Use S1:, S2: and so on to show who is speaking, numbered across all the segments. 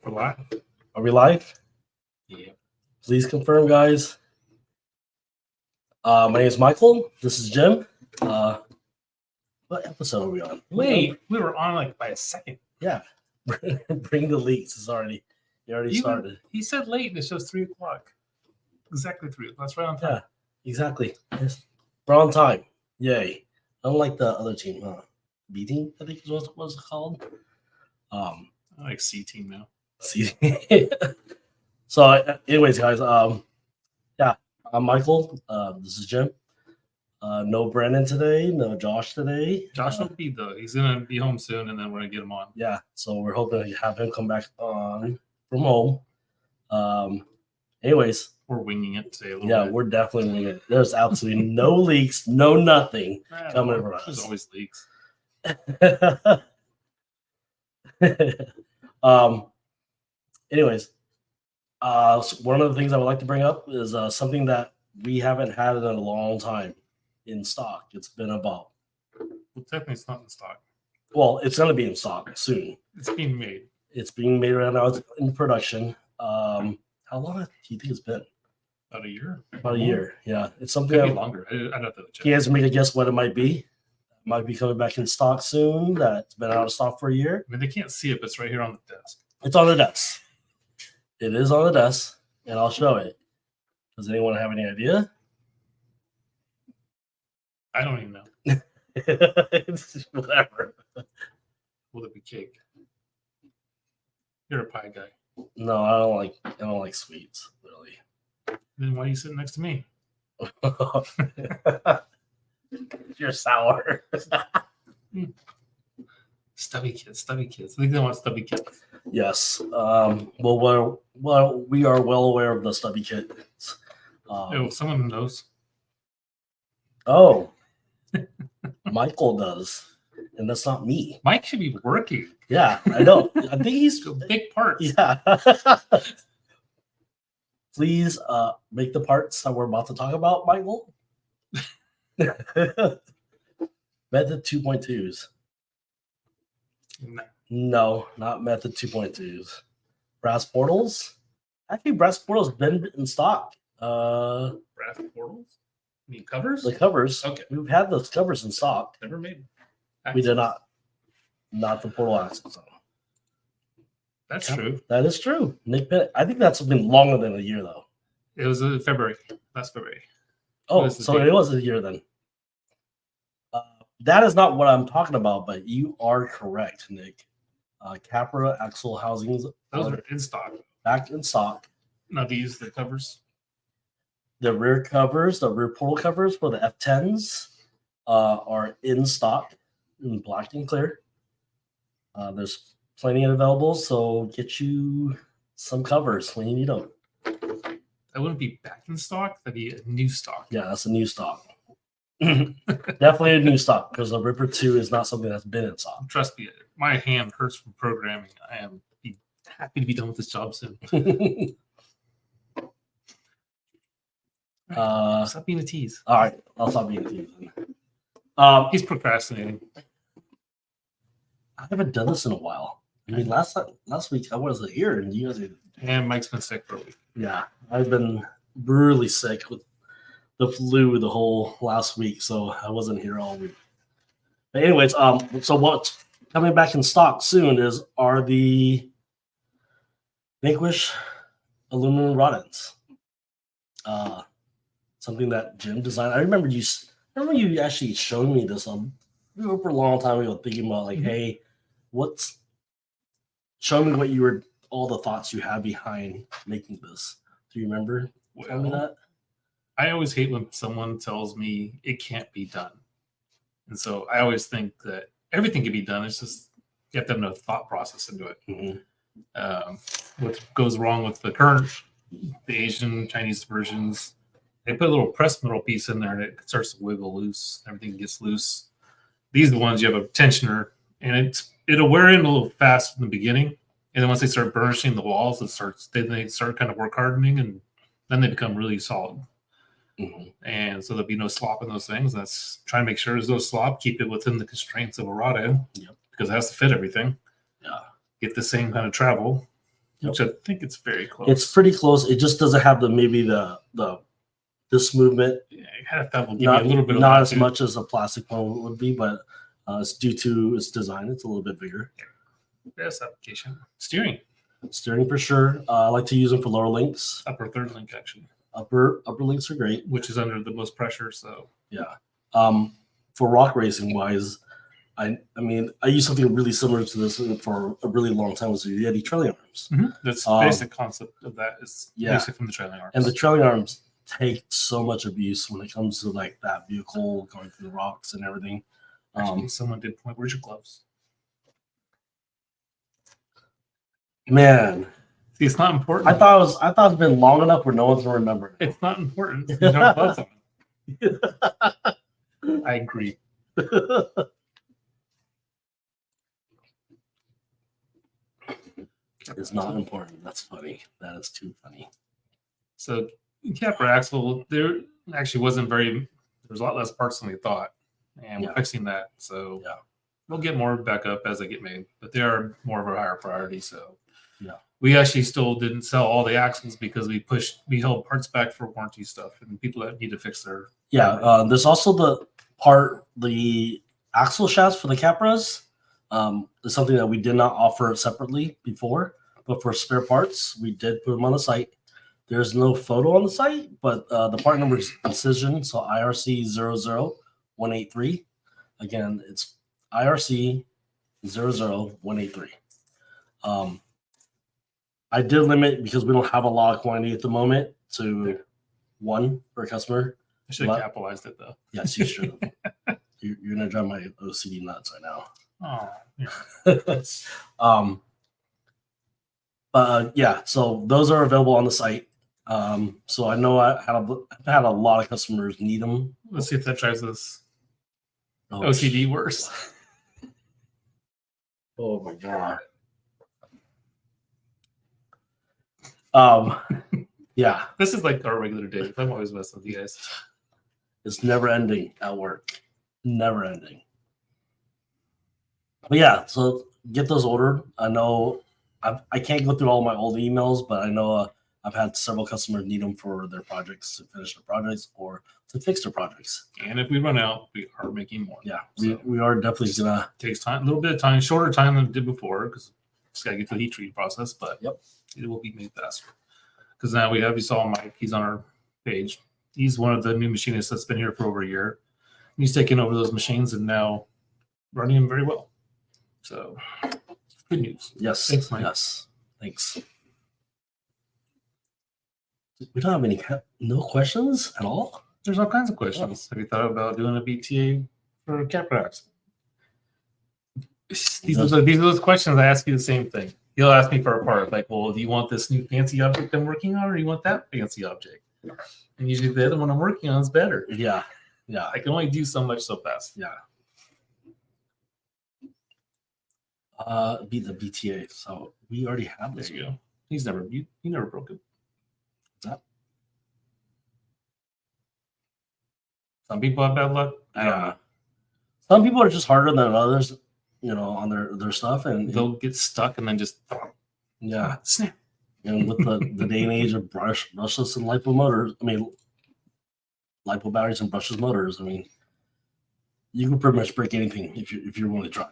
S1: We're live.
S2: Are we live?
S1: Yeah.
S2: Please confirm, guys. My name is Michael. This is Jim. What episode are we on?
S1: Wait, we were on like by a second.
S2: Yeah. Bring the leaks. It's already started.
S1: He said late and it shows 3 o'clock. Exactly 3 o'clock. That's right on time.
S2: Yeah, exactly. Yes. We're on time. Yay. Unlike the other team, B team, I think is what it's called.
S1: I like C team now.
S2: C. So, anyways, guys, yeah, I'm Michael. This is Jim. No Brandon today, no Josh today.
S1: Josh will be though. He's gonna be home soon, and then we're gonna get him on.
S2: Yeah, so we're hoping to have him come back on from home. Anyways,
S1: we're winging it today.
S2: Bit. We're definitely winging it. There's absolutely no leaks, no nothing coming from us.
S1: There's always leaks.
S2: Anyways, so one of the things I would like to bring up is something that we haven't had in a long time in stock. It's been about.
S1: Well, technically, it's not in stock.
S2: Well, it's going to be in stock soon.
S1: It's being made.
S2: It's being made right now. It's in production. How long do you think it's been?
S1: About a year.
S2: About a year. Yeah, it's something.
S1: Could be longer. I'd have to check.
S2: You guys make a guess what it might be. It might be coming back in stock soon. That's been out of stock for a year.
S1: I mean, they can't see it, but it's right here on the desk.
S2: It's on the desk. It is on the desk, and I'll show it. Does anyone have any idea?
S1: I don't even know.
S2: Whatever.
S1: Will it be cake? You're a pie guy.
S2: No, I don't like sweets, really.
S1: Then why are you sitting next to me?
S2: You're sour.
S1: Stubby kids. I think they want stubby kids.
S2: Yes. Well, we are well aware of the stubby kids.
S1: Someone knows.
S2: Oh, Michael does, and that's not me.
S1: Mike should be working.
S2: Yeah, I know. I think he's
S1: a big part.
S2: Yeah. Please make the parts that we're about to talk about, Michael. Method 2.2s. No, not Method 2.2s. Brass portals. Actually, brass portals been in stock.
S1: Brass portals? You mean covers?
S2: The covers.
S1: Okay.
S2: We've had those covers in stock.
S1: Never made.
S2: We did not. Not the portal access.
S1: That's true.
S2: That is true. Nick Bennett. I think that's been longer than a year, though.
S1: It was February. Last February.
S2: Oh, so it was a year then. That is not what I'm talking about, but you are correct, Nick. Capra axle housings.
S1: Those are in stock.
S2: Back in stock.
S1: Now these the covers.
S2: The rear covers, the rear portal covers for the F10s are in stock in black and clear. There's plenty available, so get you some covers when you need them.
S1: That wouldn't be back in stock. That'd be a new stock.
S2: Yeah, that's a new stock. Definitely a new stock because the Ripper 2 is not something that's been in stock.
S1: Trust me, my hand hurts from programming. I am happy to be done with this job soon. Stop being a tease.
S2: All right, I'll stop being a tease.
S1: He's procrastinating.
S2: I haven't done this in a while. I mean, last week I wasn't here, and you guys.
S1: And Mike's been sick for a week.
S2: Yeah, I've been really sick with the flu the whole last week, so I wasn't here all week. But anyways, so what's coming back in stock soon are the Vanquish aluminum rod ends. Something that Jim designed. I remember you actually showed me this we were for a long time ago thinking about like, hey, show me what all the thoughts you had behind making this. Do you remember? Tell me that.
S1: I always hate when someone tells me it can't be done. And so I always think that everything can be done. It's just you have to have no thought process into it.
S2: Mm-hmm.
S1: What goes wrong with the current, the Asian, Chinese versions, they put a little press metal piece in there and it starts to wiggle loose. Everything gets loose. These are the ones you have a tensioner, and it'll wear in a little fast in the beginning. And then once they start burnishing the walls, they start kind of work hardening, and then they become really solid.
S2: Mm-hmm.
S1: And so there'll be no slop in those things. That's trying to make sure there's no slop, keep it within the constraints of a rod end, because it has to fit everything.
S2: Yeah.
S1: Get the same kind of travel. which I think it's very close.
S2: It's pretty close. It just doesn't have this movement.
S1: Yeah, that will give
S2: Not,
S1: you a little bit of
S2: not as
S1: latitude.
S2: much as a plastic one would be, but it's due to its design. It's a little bit bigger.
S1: Best application. Steering.
S2: Steering for sure. I like to use them for lower links.
S1: Upper third link, actually.
S2: Upper links are great.
S1: Which is under the most pressure, so.
S2: Yeah. For rock racing wise, I mean, I use something really similar to this for a really long time. Was the Yeti trailing arms.
S1: Mm-hmm. That's the basic concept of that is basically from the trailing arms.
S2: And the trailing arms take so much abuse when it comes to like that vehicle going through the rocks and everything.
S1: Actually, someone did point, where's your gloves?
S2: Man.
S1: See, it's not important.
S2: I thought it's been long enough where no one's gonna remember.
S1: It's not important. You don't have gloves on. I agree.
S2: It's not important. That's funny. That is too funny.
S1: So capper axle, there actually wasn't very. There's a lot less parts than we thought, and we're fixing that. So we'll get more back up as they get made, but they are more of a higher priority. So we actually still didn't sell all the axles because we held parts back for warranty stuff and people that need to fix their.
S2: There's also the axle shafts for the Capras. Is something that we did not offer separately before, but for spare parts, we did put them on the site. There's no photo on the site, but the part number is Incision, so IRC 00183. Again, it's IRC 00183. I did limit because we don't have a lot of quantity at the moment to one per customer.
S1: I should have capitalized it though.
S2: Yes, you should have. You're gonna drive my OCD nuts right now.
S1: Oh,
S2: yeah. So those are available on the site. So I know I've had a lot of customers need them.
S1: Let's see if that drives this OCD worse.
S2: Oh my god. Yeah.
S1: This is like our regular day. I'm always messing with you guys.
S2: It's never ending at work. Never ending. But yeah, so get those ordered. I know I can't go through all my old emails, but I know I've had several customers need them for their projects, to finish their projects or to fix their projects.
S1: And if we run out, we are making more.
S2: Yeah, we are definitely gonna.
S1: Takes time, a little bit of time, shorter time than it did before because just gotta get through the heat treat process. But it will be made faster. Because now you saw Mike. He's on our page. He's one of the new machinists that's been here for over a year. He's taken over those machines and now running them very well. So good news.
S2: Yes.
S1: Thanks, Mike.
S2: Yes. Thanks. We don't have no questions at all.
S1: There's all kinds of questions. Have you thought about doing a BTA for Caprax? These are those questions I ask you the same thing. He'll ask me for a part, like, well, do you want this new fancy object I'm working on, or do you want that fancy object? And usually the other one I'm working on is better.
S2: Yeah.
S1: I can only do so much so fast.
S2: Yeah. Be the BTA. So we already have this.
S1: There you go. He never broke it.
S2: That?
S1: Some people have bad luck. I don't know.
S2: Some people are just harder than others, on their stuff, and
S1: they'll get stuck and then just snap.
S2: And with the day and age of brushless and lipo motors, lipo batteries and brushless motors, you can pretty much break anything if you're willing to try.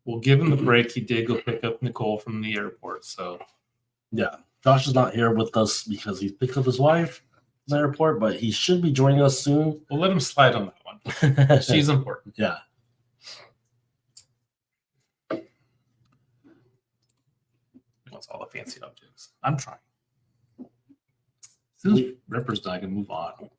S1: Well, give him the break. He did go pick up Nicole from the airport. So,
S2: yeah, Josh is not here with us because he picked up his wife from the airport, but he should be joining us soon.
S1: We'll let him slide on that one. She's important.
S2: Yeah.
S1: He wants all the fancy objects. I'm trying. As soon as Ripper's done, I can move on.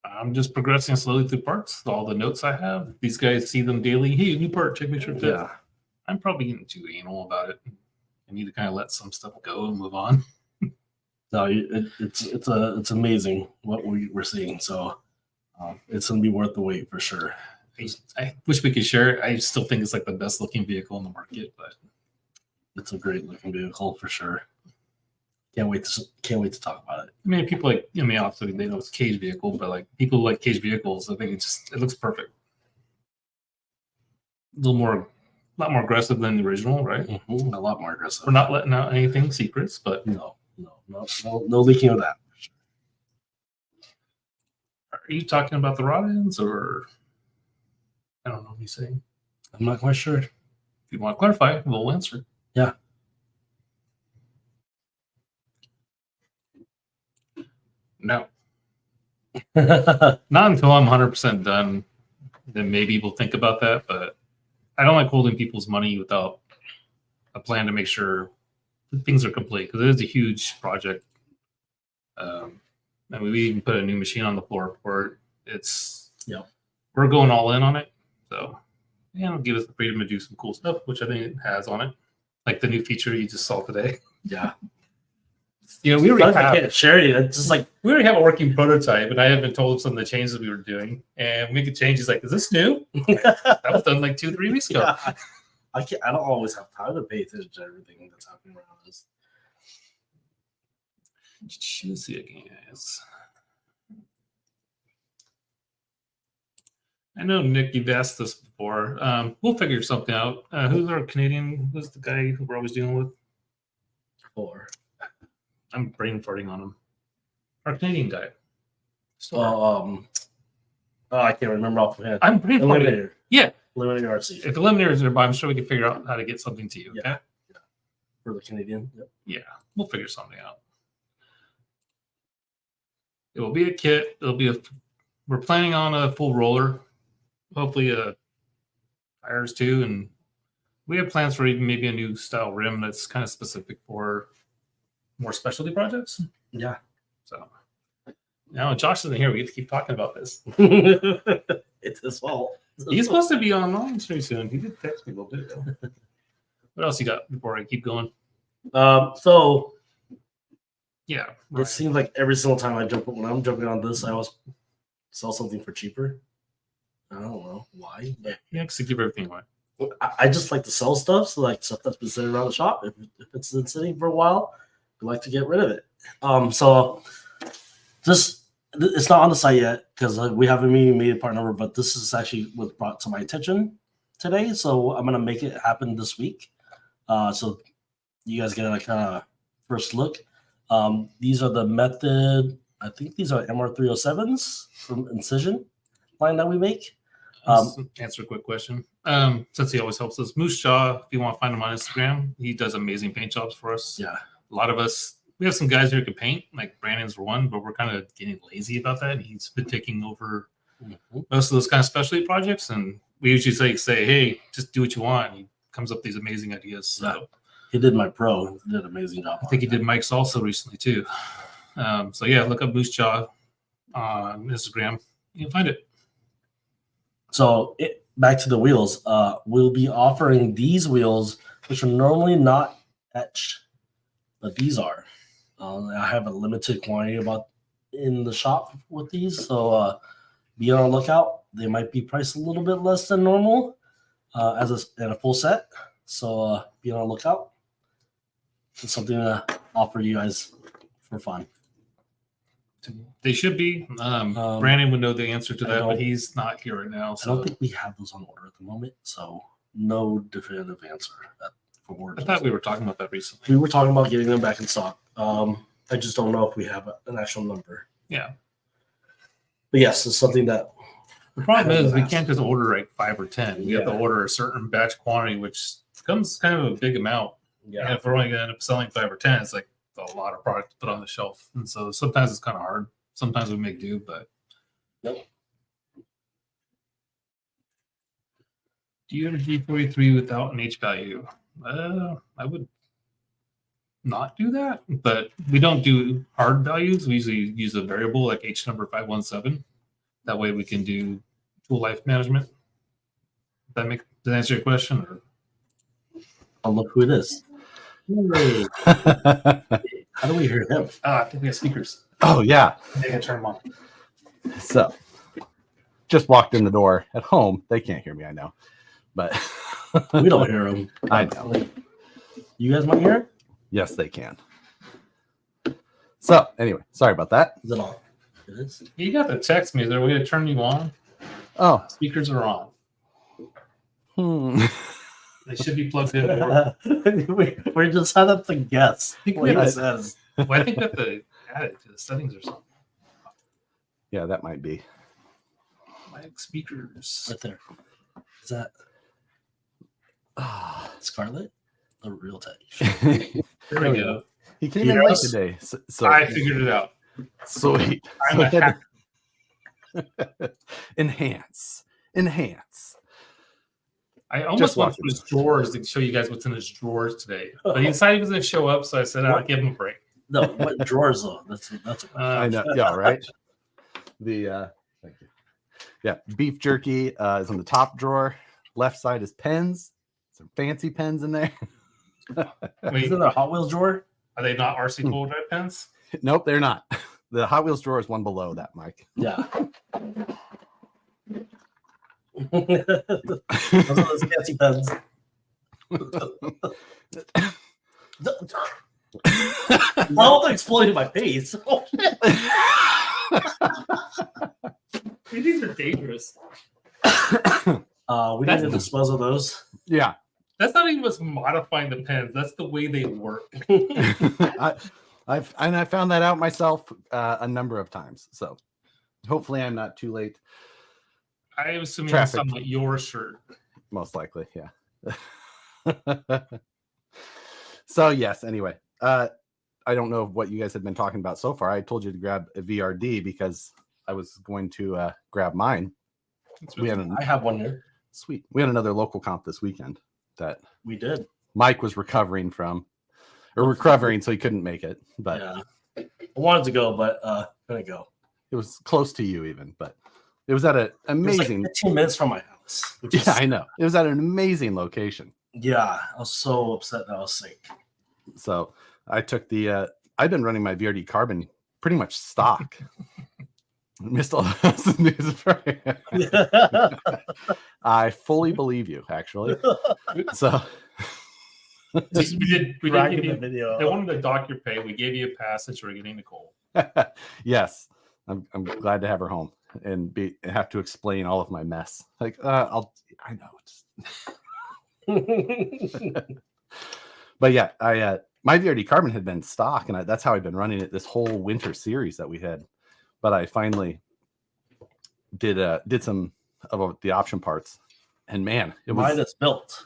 S1: I'm just progressing slowly through parts. All the notes I have, these guys see them daily. Hey, new part, check me sure it fits. Yeah. I'm probably getting too anal about it. I need to kind of let some stuff go and move on.
S2: No, it's amazing what we're seeing. So it's gonna be worth the wait for sure.
S1: I wish we could share it. I still think it's like the best looking vehicle in the market, but
S2: it's a great looking vehicle for sure. Can't wait to talk about it.
S1: I mean, people obviously they know it's a cage vehicle, but like people who like cage vehicles, I think it looks perfect. A little more lot more aggressive than the original, right?
S2: Mm-hmm. A lot more aggressive.
S1: We're not letting out anything secrets, but
S2: No leaking of that.
S1: are you talking about the rod ends or I don't know what you're saying?
S2: I'm not quite sure.
S1: If you want to clarify, we'll answer.
S2: Yeah.
S1: No. Not until I'm 100% done, then maybe we'll think about that. But I don't like holding people's money without a plan to make sure things are complete because it is a huge project. And we even put a new machine on the floor for it. We're going all in on it. So, yeah, it'll give us the freedom to do some cool stuff, which I think it has on it. Like the new feature you just saw today.
S2: Yeah.
S1: You know, we already
S2: I can't share it. It's just like
S1: we already have a working prototype, and I haven't told him some of the changes we were doing. And we could change. He's like, "Is this new?" That was done like 2-3 weeks ago.
S2: Yeah. I don't always have time to pay attention to everything that's happening around us.
S1: Choose it, guys. I know, Nick, you've asked this before. We'll figure something out. Who's our Canadian? Who's the guy who we're always dealing with? I'm brain farting on him. Our Canadian guy.
S2: I can't remember off the head.
S1: I'm brain farting.
S2: Eliminator.
S1: Yeah.
S2: Eliminator RC.
S1: If the Eliminator is nearby, I'm sure we can figure out how to get something to you.
S2: Yeah.
S1: Okay?
S2: For the Canadian. Yep.
S1: Yeah. We'll figure something out. It will be a kit. We're planning on a full roller. Hopefully tires too. And we have plans for even maybe a new style rim that's kind of specific for more specialty projects.
S2: Yeah.
S1: So now Josh isn't here. We get to keep talking about this.
S2: It's his fault.
S1: He's supposed to be online pretty soon. He did text me a little bit ago. What else you got before I keep going?
S2: So
S1: yeah,
S2: it seems like every single time when I'm jumping on this, I always sell something for cheaper. I don't know why. But
S1: yeah, because to give everything away.
S2: I just like to sell stuff. So like stuff that's been sitting around the shop. If it's been sitting for a while, we like to get rid of it. So just it's not on the site yet because we haven't even made a part number. But this is actually what brought to my attention today. So I'm gonna make it happen this week. So you guys get a kind of first look. These are the Method. I think these are MR307s from Incision line that we make.
S1: Answer a quick question. Since he always helps us, Moose Jaw, if you want to find him on Instagram, he does amazing paint jobs for us.
S2: Yeah.
S1: A lot of us, we have some guys here who can paint, like Brandon's one, but we're kind of getting lazy about that. He's been taking over most of those kind of specialty projects, and we usually say, hey, just do what you want. And he comes up with these amazing ideas. So
S2: yeah. He did my pro. He did an amazing job.
S1: I think he did Mike's also recently too. So yeah, look up Moose Jaw on Instagram. You can find it.
S2: So back to the wheels. We'll be offering these wheels, which are normally not etched, but these are. I have a limited quantity in the shop with these, so be on the lookout. They might be priced a little bit less than normal in a full set. So be on the lookout. It's something to offer you guys for fun.
S1: They should be. Brandon would know the answer to that, but he's not here right now. So
S2: I don't think we have those on order at the moment, so no definitive answer for orders.
S1: I thought we were talking about that recently.
S2: We were talking about getting them back in stock. I just don't know if we have an actual number.
S1: Yeah.
S2: But yes, it's something that.
S1: The problem is we can't just order like 5 or 10. We have to order a certain batch quantity, which becomes kind of a big amount.
S2: Yeah.
S1: And if we're only going to end up selling 5 or 10, it's like a lot of product to put on the shelf. And so sometimes it's kind of hard. Sometimes we make do, but.
S2: Nope.
S1: Do you have a G43 without an H value? I would not do that, but we don't do hard values. We usually use a variable like H number 517. That way we can do tool life management. Does that answer your question? Or?
S2: I'll look who it is. Hey. How do we hear him?
S1: I think we have speakers.
S3: Oh, yeah.
S1: I gotta turn them on.
S3: So, just walked in the door at home. They can't hear me, I know. But
S2: we don't hear him.
S3: I know.
S2: You guys might hear him?
S3: Yes, they can. So, anyway, sorry about that.
S2: Is it on? It is.
S1: You got to text me. Is there a way to turn you on?
S3: Oh.
S1: Speakers are on. They should be plugged in more.
S2: We're just set up to guess
S1: think
S2: what
S1: we
S2: it
S1: have-
S2: says.
S1: Well, I think we have to add it to the settings or something.
S3: Yeah, that might be.
S1: Like speakers.
S2: Right there. Is that Scarlet? The real teddy.
S1: There we go.
S3: He came in late
S2: Yes.
S3: today. So
S1: I figured it out.
S3: sweet.
S1: I'm
S3: So
S1: a
S3: he had
S1: hacker.
S3: enhance.
S1: I almost
S3: Just
S1: went
S3: walking.
S1: through his drawers to show you guys what's in his drawers today. But he decided he was going to show up, so I said, I'll
S2: What?
S1: give him a break.
S2: No, what drawers though? That's
S3: I know. Yeah, right. The thank you. Yeah, beef jerky is on the top drawer. Left side is pens. Some fancy pens in there.
S1: Wait,
S2: Is it a Hot Wheels drawer?
S1: are they not RC full drive pens?
S3: Nope, they're not. The Hot Wheels drawer is one below that, Mike.
S2: Yeah. Those are those fancy pens. Now they're exploiting my face. Oh, shit.
S1: These are dangerous.
S2: We need to dispose of those.
S3: Yeah.
S1: That's not even what's modifying the pens. That's the way they work.
S3: I found that out myself a number of times. So hopefully I'm not too late.
S1: I am assuming
S3: Traffic.
S1: it's something like your shirt.
S3: Most likely, yeah. So yes, anyway. I don't know what you guys had been talking about so far. I told you to grab a VRD because I was going to grab mine.
S1: It's
S3: We
S1: really-
S3: had
S2: I have one here.
S3: sweet. We had another local comp this weekend that
S2: We did.
S3: Mike was recovering from, or recovering, so he couldn't make it. But
S2: Yeah. I wanted to go, but couldn't go.
S3: it was close to you even. But it was at an
S2: It was like
S3: amazing.
S2: 15 minutes from my house. Which is,
S3: Yeah, I know. It was at an amazing location.
S2: yeah, I was so upset that I was sick.
S3: So I took the. I've been running my VRD carbon pretty much stock. Missed all those news. I fully believe you, actually. So
S1: we did
S2: Bragging
S1: give
S2: the
S1: you,
S2: video.
S1: they wanted to dock your pay. We gave you a pass since you were getting Nicole.
S3: yes, I'm glad to have her home and have to explain all of my mess. Like I know. But yeah, my VRD carbon had been stock, and that's how I've been running it this whole winter series that we had. But I finally did some of the option parts, and man, it was
S2: Mine is built.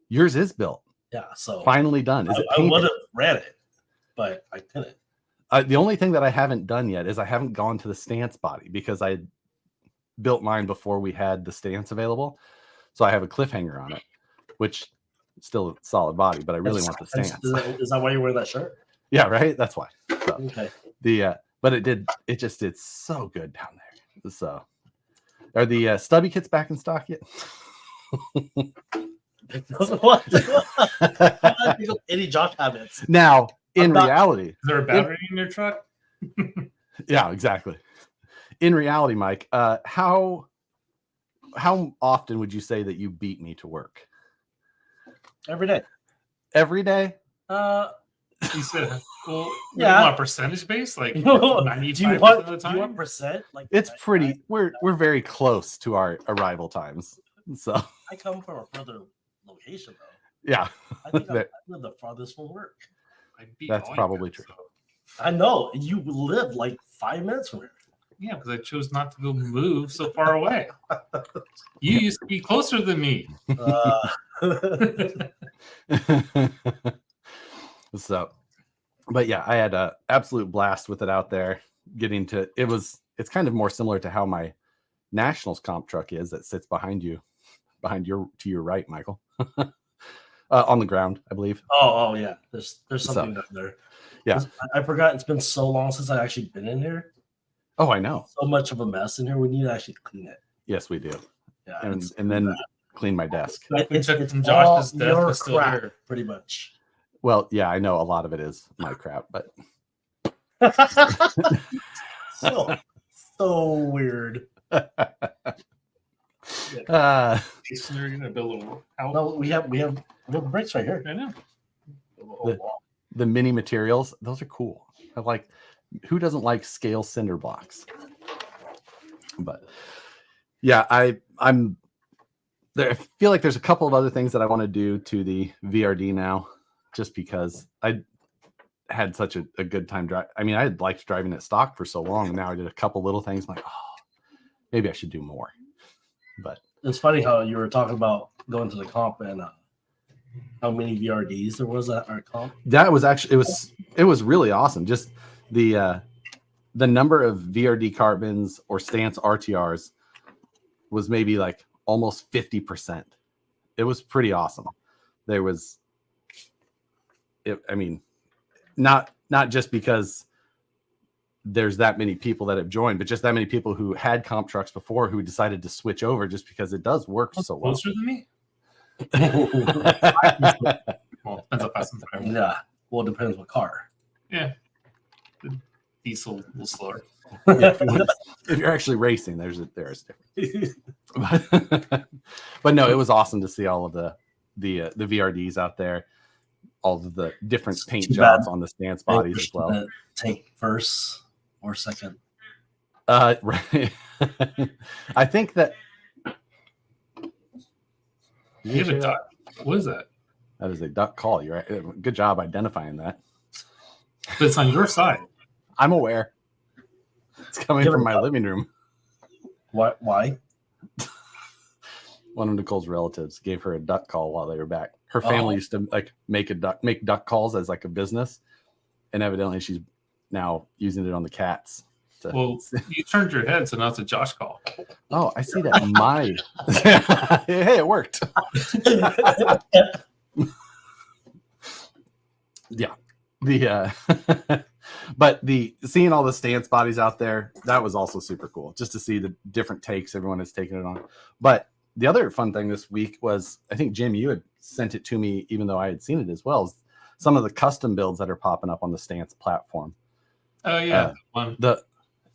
S3: yours is built,
S2: Yeah, so
S3: finally done. Is it
S2: I
S3: painted?
S2: would have read it, but I couldn't.
S3: The only thing that I haven't done yet is I haven't gone to the stance body because I built mine before we had the stance available. So I have a cliffhanger on it, which is still a solid body, but I really want the stance.
S2: Is that why you're wearing that shirt?
S3: Yeah, right. That's why. So,
S2: Okay.
S3: but it just did so good down there. So are the stubby kits back in stock yet?
S2: What? I think of any Josh habits.
S3: Now, in
S2: I'm not-
S3: reality,
S1: Is there a battery in your truck?
S3: yeah, exactly. In reality, Mike, how often would you say that you beat me to work?
S2: Every day.
S3: Every day?
S1: He said, well,
S2: Yeah.
S1: on a percentage base, like
S2: Do you
S1: 95%
S2: want,
S1: of the
S2: do you want
S1: time.
S2: percent? Like
S3: It's
S2: I-
S3: pretty. We're very close to our arrival times. So
S2: I come from a further location though.
S3: yeah,
S2: I think I
S3: That-
S2: live the farthest from work.
S1: I beat
S3: That's
S1: all you
S3: probably
S1: guys,
S3: true.
S1: so-
S2: I know you live like 5 minutes from here.
S1: Yeah, because I chose not to go move so far away. You used to be closer than me.
S3: so, but yeah, I had a absolute blast with it out there. It's kind of more similar to how my Nationals comp truck is that sits behind your to your right, Michael, on the ground, I believe.
S2: Oh yeah. There's something
S3: So,
S2: down there.
S3: yeah.
S2: I forgot it's been so long since I actually been in here.
S3: Oh, I know.
S2: So much of a mess in here. We need to actually clean it.
S3: Yes, we do.
S2: Yeah.
S3: And,
S2: it's-
S3: and then clean my desk.
S2: it's,
S1: checked
S2: it's
S1: from Josh's
S2: all
S1: desk,
S2: your
S1: it's still
S2: crap,
S1: here.
S2: pretty much.
S3: Well, yeah, I know a lot of it is my crap, but
S2: so weird.
S1: So you're gonna build a house.
S2: No, we have bricks right here.
S1: I know.
S2: Build a whole wall.
S3: the mini materials, those are cool. I like, who doesn't like scale cinder blocks? But yeah, I'm I feel like there's a couple of other things that I want to do to the VRD now, just because I had such a good time driving. I mean, I had liked driving it stock for so long. And now I did a couple little things. I'm like, oh, maybe I should do more. But
S2: It's funny how you were talking about going to the comp and how many VRDs there was at our comp.
S3: that was actually it was really awesome. Just the number of VRD carbons or stance RTRs was maybe like almost 50%. It was pretty awesome. There was, I mean, not just because there's that many people that have joined, but just that many people who had comp trucks before who decided to switch over just because it does work so well.
S1: Closer than me? Well, depends how fast I'm driving.
S2: Yeah. Well, it depends what car.
S1: Yeah. The diesel a little slower.
S3: Yeah, if you're actually racing, there's difference. But no, it was awesome to see all of the VRDs out there, all of the different paint jobs on the stance bodies as well.
S2: Take first or second.
S3: Right. I think that.
S1: You have a duck. What is that?
S3: That is a duck call. You're right. Good job identifying that.
S1: But it's on your side.
S3: I'm aware. It's coming from my living room.
S2: What? Why?
S3: One of Nicole's relatives gave her a duck call while they were back. Her family used to like make duck calls as like a business, and evidently she's now using it on the cats.
S1: Well, you turned your head, so now it's a Josh call.
S3: Oh, I see that. My hey, it worked. Yeah, but seeing all the stance bodies out there, that was also super cool. Just to see the different takes everyone has taken it on. But the other fun thing this week was, I think Jim, you had sent it to me, even though I had seen it as well, is some of the custom builds that are popping up on the stance platform.
S1: Oh yeah, one.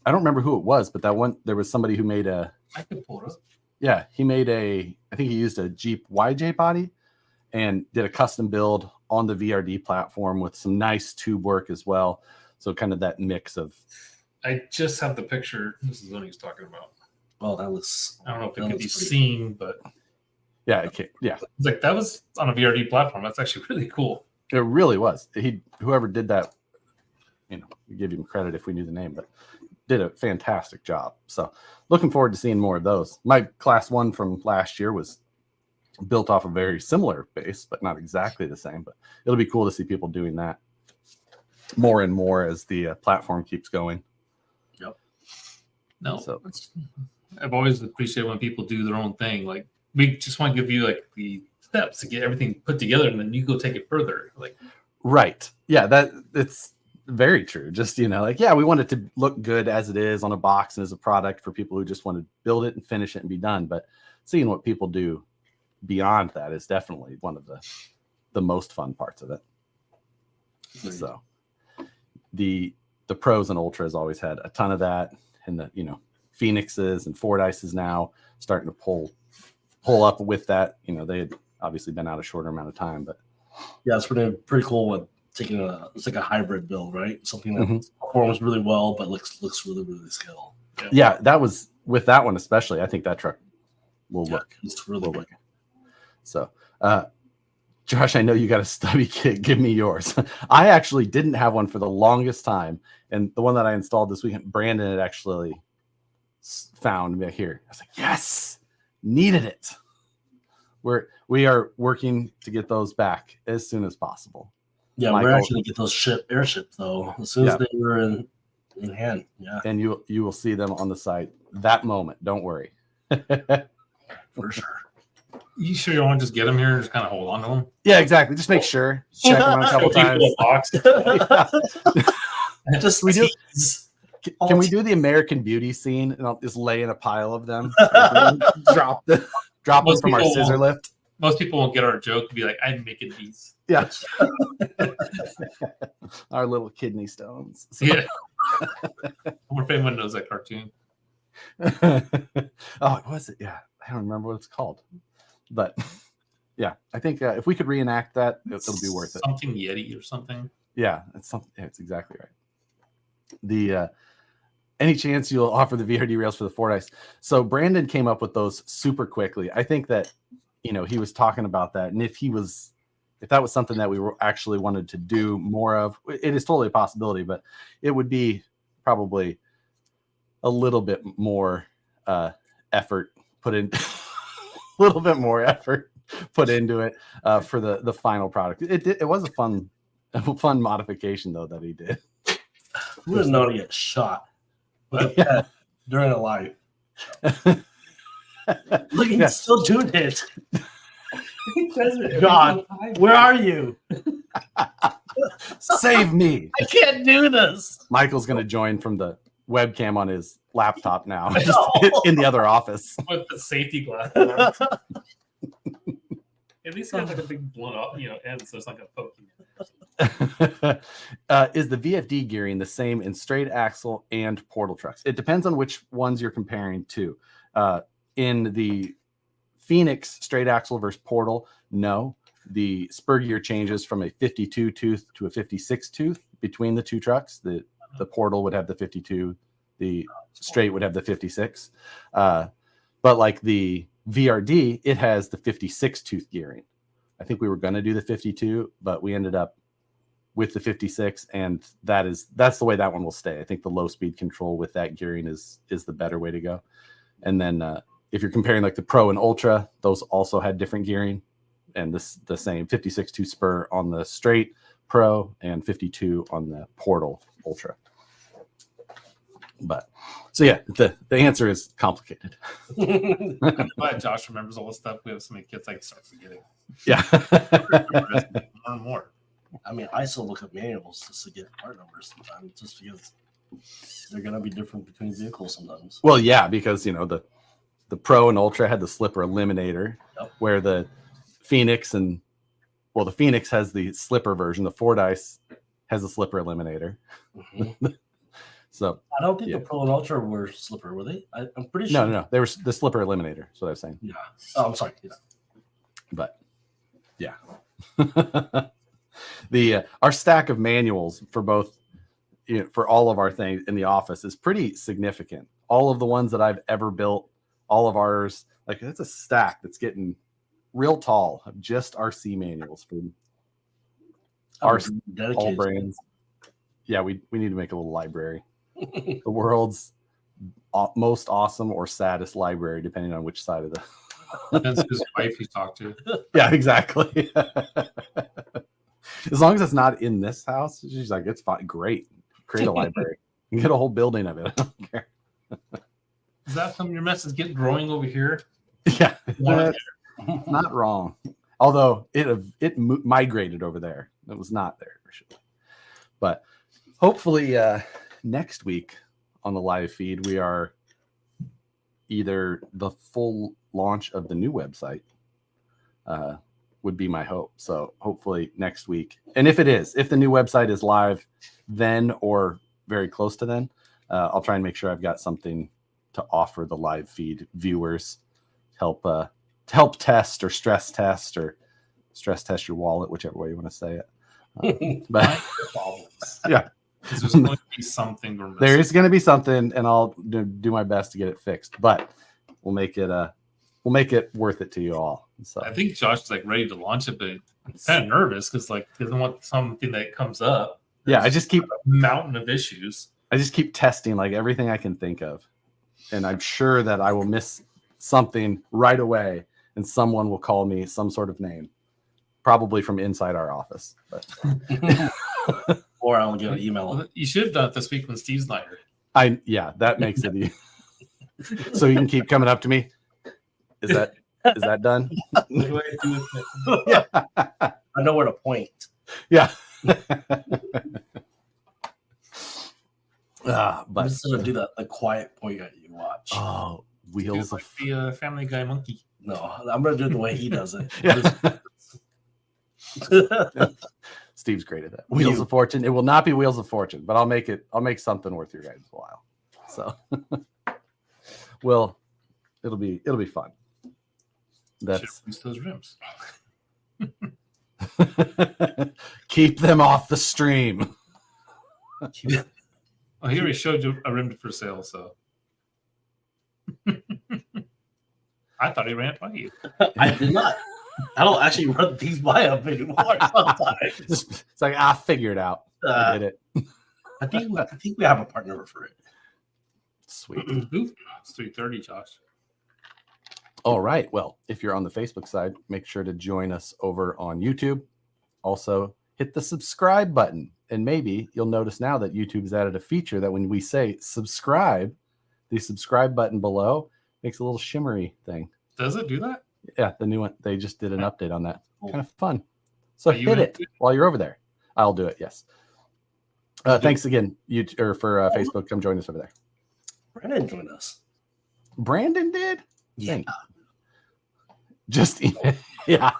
S3: I don't remember who it was, but that one, there was somebody who made
S1: I could pull it up.
S3: Yeah, he made I think he used a Jeep YJ body and did a custom build on the VRD platform with some nice tube work as well. So kind of that mix of.
S1: I just have the picture. This is what he's talking about.
S2: Oh, that looks.
S1: I don't know if it could be seen, but
S3: yeah, okay, yeah.
S1: It's like that was on a VRD platform. That's actually really cool.
S3: It really was. Whoever did that, we give him credit if we knew the name, but did a fantastic job. So looking forward to seeing more of those. My class 1 from last year was built off a very similar base, but not exactly the same. But it'll be cool to see people doing that more and more as the platform keeps going.
S2: Yep.
S1: No,
S3: so
S1: I've always appreciated when people do their own thing. Like we just want to give you like the steps to get everything put together, and then you go take it further. Like
S3: right, yeah, it's very true. Just we want it to look good as it is on a box and as a product for people who just want to build it and finish it and be done. But seeing what people do beyond that is definitely one of the most fun parts of it. Right. So the pros and ultras always had a ton of that, and the Phoenixes and Fordyces now starting to pull up with that. They had obviously been out a shorter amount of time, but
S2: yeah, it's pretty cool with taking it's like a hybrid build, right? Something that performs really well but looks really, really skilled.
S3: Yeah, that was with that one especially. I think that truck will look.
S2: It's really good.
S3: So, Josh, I know you got a stubby kit. Give me yours. I actually didn't have one for the longest time, and the one that I installed this weekend, Brandon had actually found me here. I was like, yes, needed it. We are working to get those back as soon as possible.
S2: Yeah, we're actually going to get those airshipped though as soon as they were in hand. Yeah,
S3: and you will see them on the site that moment. Don't worry.
S2: For sure.
S1: You sure you don't want to just get them here and just kind of hold on to them?
S3: Yeah, exactly. Just make sure. Check them out a couple times.
S2: Just
S3: we do. Can we do the American Beauty scene and I'll just lay in a pile of them? drop them from our scissor lift.
S1: Most people won't get our joke and be like, I'm making these.
S3: Yeah. Our little kidney stones. So.
S1: Yeah. If anyone knows that cartoon.
S3: Oh, what was it? Yeah. I don't remember what it's called. But yeah, I think if we could reenact that, it'll be worth it.
S1: Something Yeti or something. Yeah,
S3: it's something. Yeah, it's exactly right. Any chance you'll offer the VRD rails for the Fordyce? So Brandon came up with those super quickly. I think that he was talking about that, and if that was something that we were actually wanted to do more of, it is totally a possibility, but it would be probably a little bit more effort put in, a little bit more effort put into it for the final product. It was a fun modification though that he did.
S2: Who doesn't know to get shot by a pet during a live? Look, he's still doing it. God, where are you?
S3: Save me.
S2: I can't do this.
S3: Michael's going to join from the webcam on his laptop now, just in the other office.
S1: With the safety glass. At least it has like a big blown up, end, so it's not going to poke you.
S3: Is the VFD gearing the same in straight axle and portal trucks? It depends on which ones you're comparing to. In the Phoenix straight axle versus portal, no. The spur gear changes from a 52 tooth to a 56 tooth between the two trucks. The portal would have the 52, the straight would have the 56. But like the VRD, it has the 56 tooth gearing. I think we were going to do the 52, but we ended up with the 56, and that's the way that one will stay. I think the low speed control with that gearing is the better way to go. And then if you're comparing like the Pro and Ultra, those also had different gearing, and the same 56 tooth spur on the straight Pro and 52 on the portal Ultra. But so yeah, the answer is complicated.
S1: I'm glad Josh remembers all this stuff. We have so many kids I can start forgetting.
S3: Yeah.
S1: More and more.
S2: I mean, I still look up manuals just to get part numbers sometimes, just because they're gonna be different between vehicles sometimes.
S3: Well, yeah, because the Pro and Ultra had the slipper eliminator, where the Phoenix the Phoenix has the slipper version. The Fordyce has a slipper eliminator.
S2: Mm-hmm.
S3: So
S2: I don't think the Pro and Ultra were slipper, were they? I'm pretty sure.
S3: No, they were the slipper eliminator. That's what I was saying.
S2: Yeah. Oh, I'm sorry. Yeah.
S3: But yeah, our stack of manuals for both, for all of our things in the office is pretty significant. All of the ones that I've ever built, all of ours, like it's a stack that's getting real tall of just RC manuals for our all brands. Yeah, we need to make a little library. The world's most awesome or saddest library, depending on which side of the.
S1: Depends whose wife you talk to.
S3: Yeah, exactly. As long as it's not in this house, she's like, it's fine. Great. Create a library. You get a whole building of it. I don't care.
S1: Is that from your mess is getting growing over here?
S3: Yeah. Not wrong. Although it migrated over there. It was not there for sure. But hopefully next week on the live feed, we are either the full launch of the new website would be my hope. So hopefully next week. And if the new website is live then or very close to then, I'll try and make sure I've got something to offer the live feed viewers, help test or stress test your wallet, whichever way you want to say it. But yeah,
S1: there's going to be something.
S3: There is going to be something, and I'll do my best to get it fixed. But we'll make it worth it to you all. So
S1: I think Josh is like ready to launch it, but he's kind of nervous because he doesn't want something that comes up.
S3: Yeah, I just keep
S1: a mountain of issues.
S3: I just keep testing like everything I can think of, and I'm sure that I will miss something right away, and someone will call me some sort of name, probably from inside our office. But
S2: or I'll get an email.
S1: You should have done it this week when Steve's not here.
S3: That makes it easy. So you can keep coming up to me. Is that done?
S1: What do I do with it?
S2: Yeah. I know where to point.
S3: Yeah. But
S2: I'm just gonna do the quiet point that you watch.
S3: Oh, Wheels
S1: like the Family Guy monkey.
S2: No, I'm gonna do it the way he does it.
S3: Yeah. Steve's great at that. Wheels of Fortune. It will not be Wheels of Fortune, but I'll make something worth your guys' while. So well, it'll be fun. That's
S1: those rims.
S3: Keep them off the stream.
S1: Oh, here we showed you a rim for sale, so I thought he ran it by you.
S2: I did not. I don't actually run these by up anymore sometimes.
S3: It's like, I figured it out. I did it.
S2: I think we have a part number for it.
S3: Sweet.
S1: Ooh, it's 3:30, Josh.
S3: All right. Well, if you're on the Facebook side, make sure to join us over on YouTube. Also, hit the subscribe button. And maybe you'll notice now that YouTube's added a feature that when we say subscribe, the subscribe button below makes a little shimmery thing.
S1: Does it do that?
S3: Yeah, the new one. They just did an update on that. Kind of fun. So
S1: Are you
S3: hit
S1: in
S3: it while you're over there. I'll do it. Yes. Thanks again, for Facebook. Come join us over there.
S2: Brandon joined us.
S3: Brandon did.
S2: Yeah.
S3: Just yeah.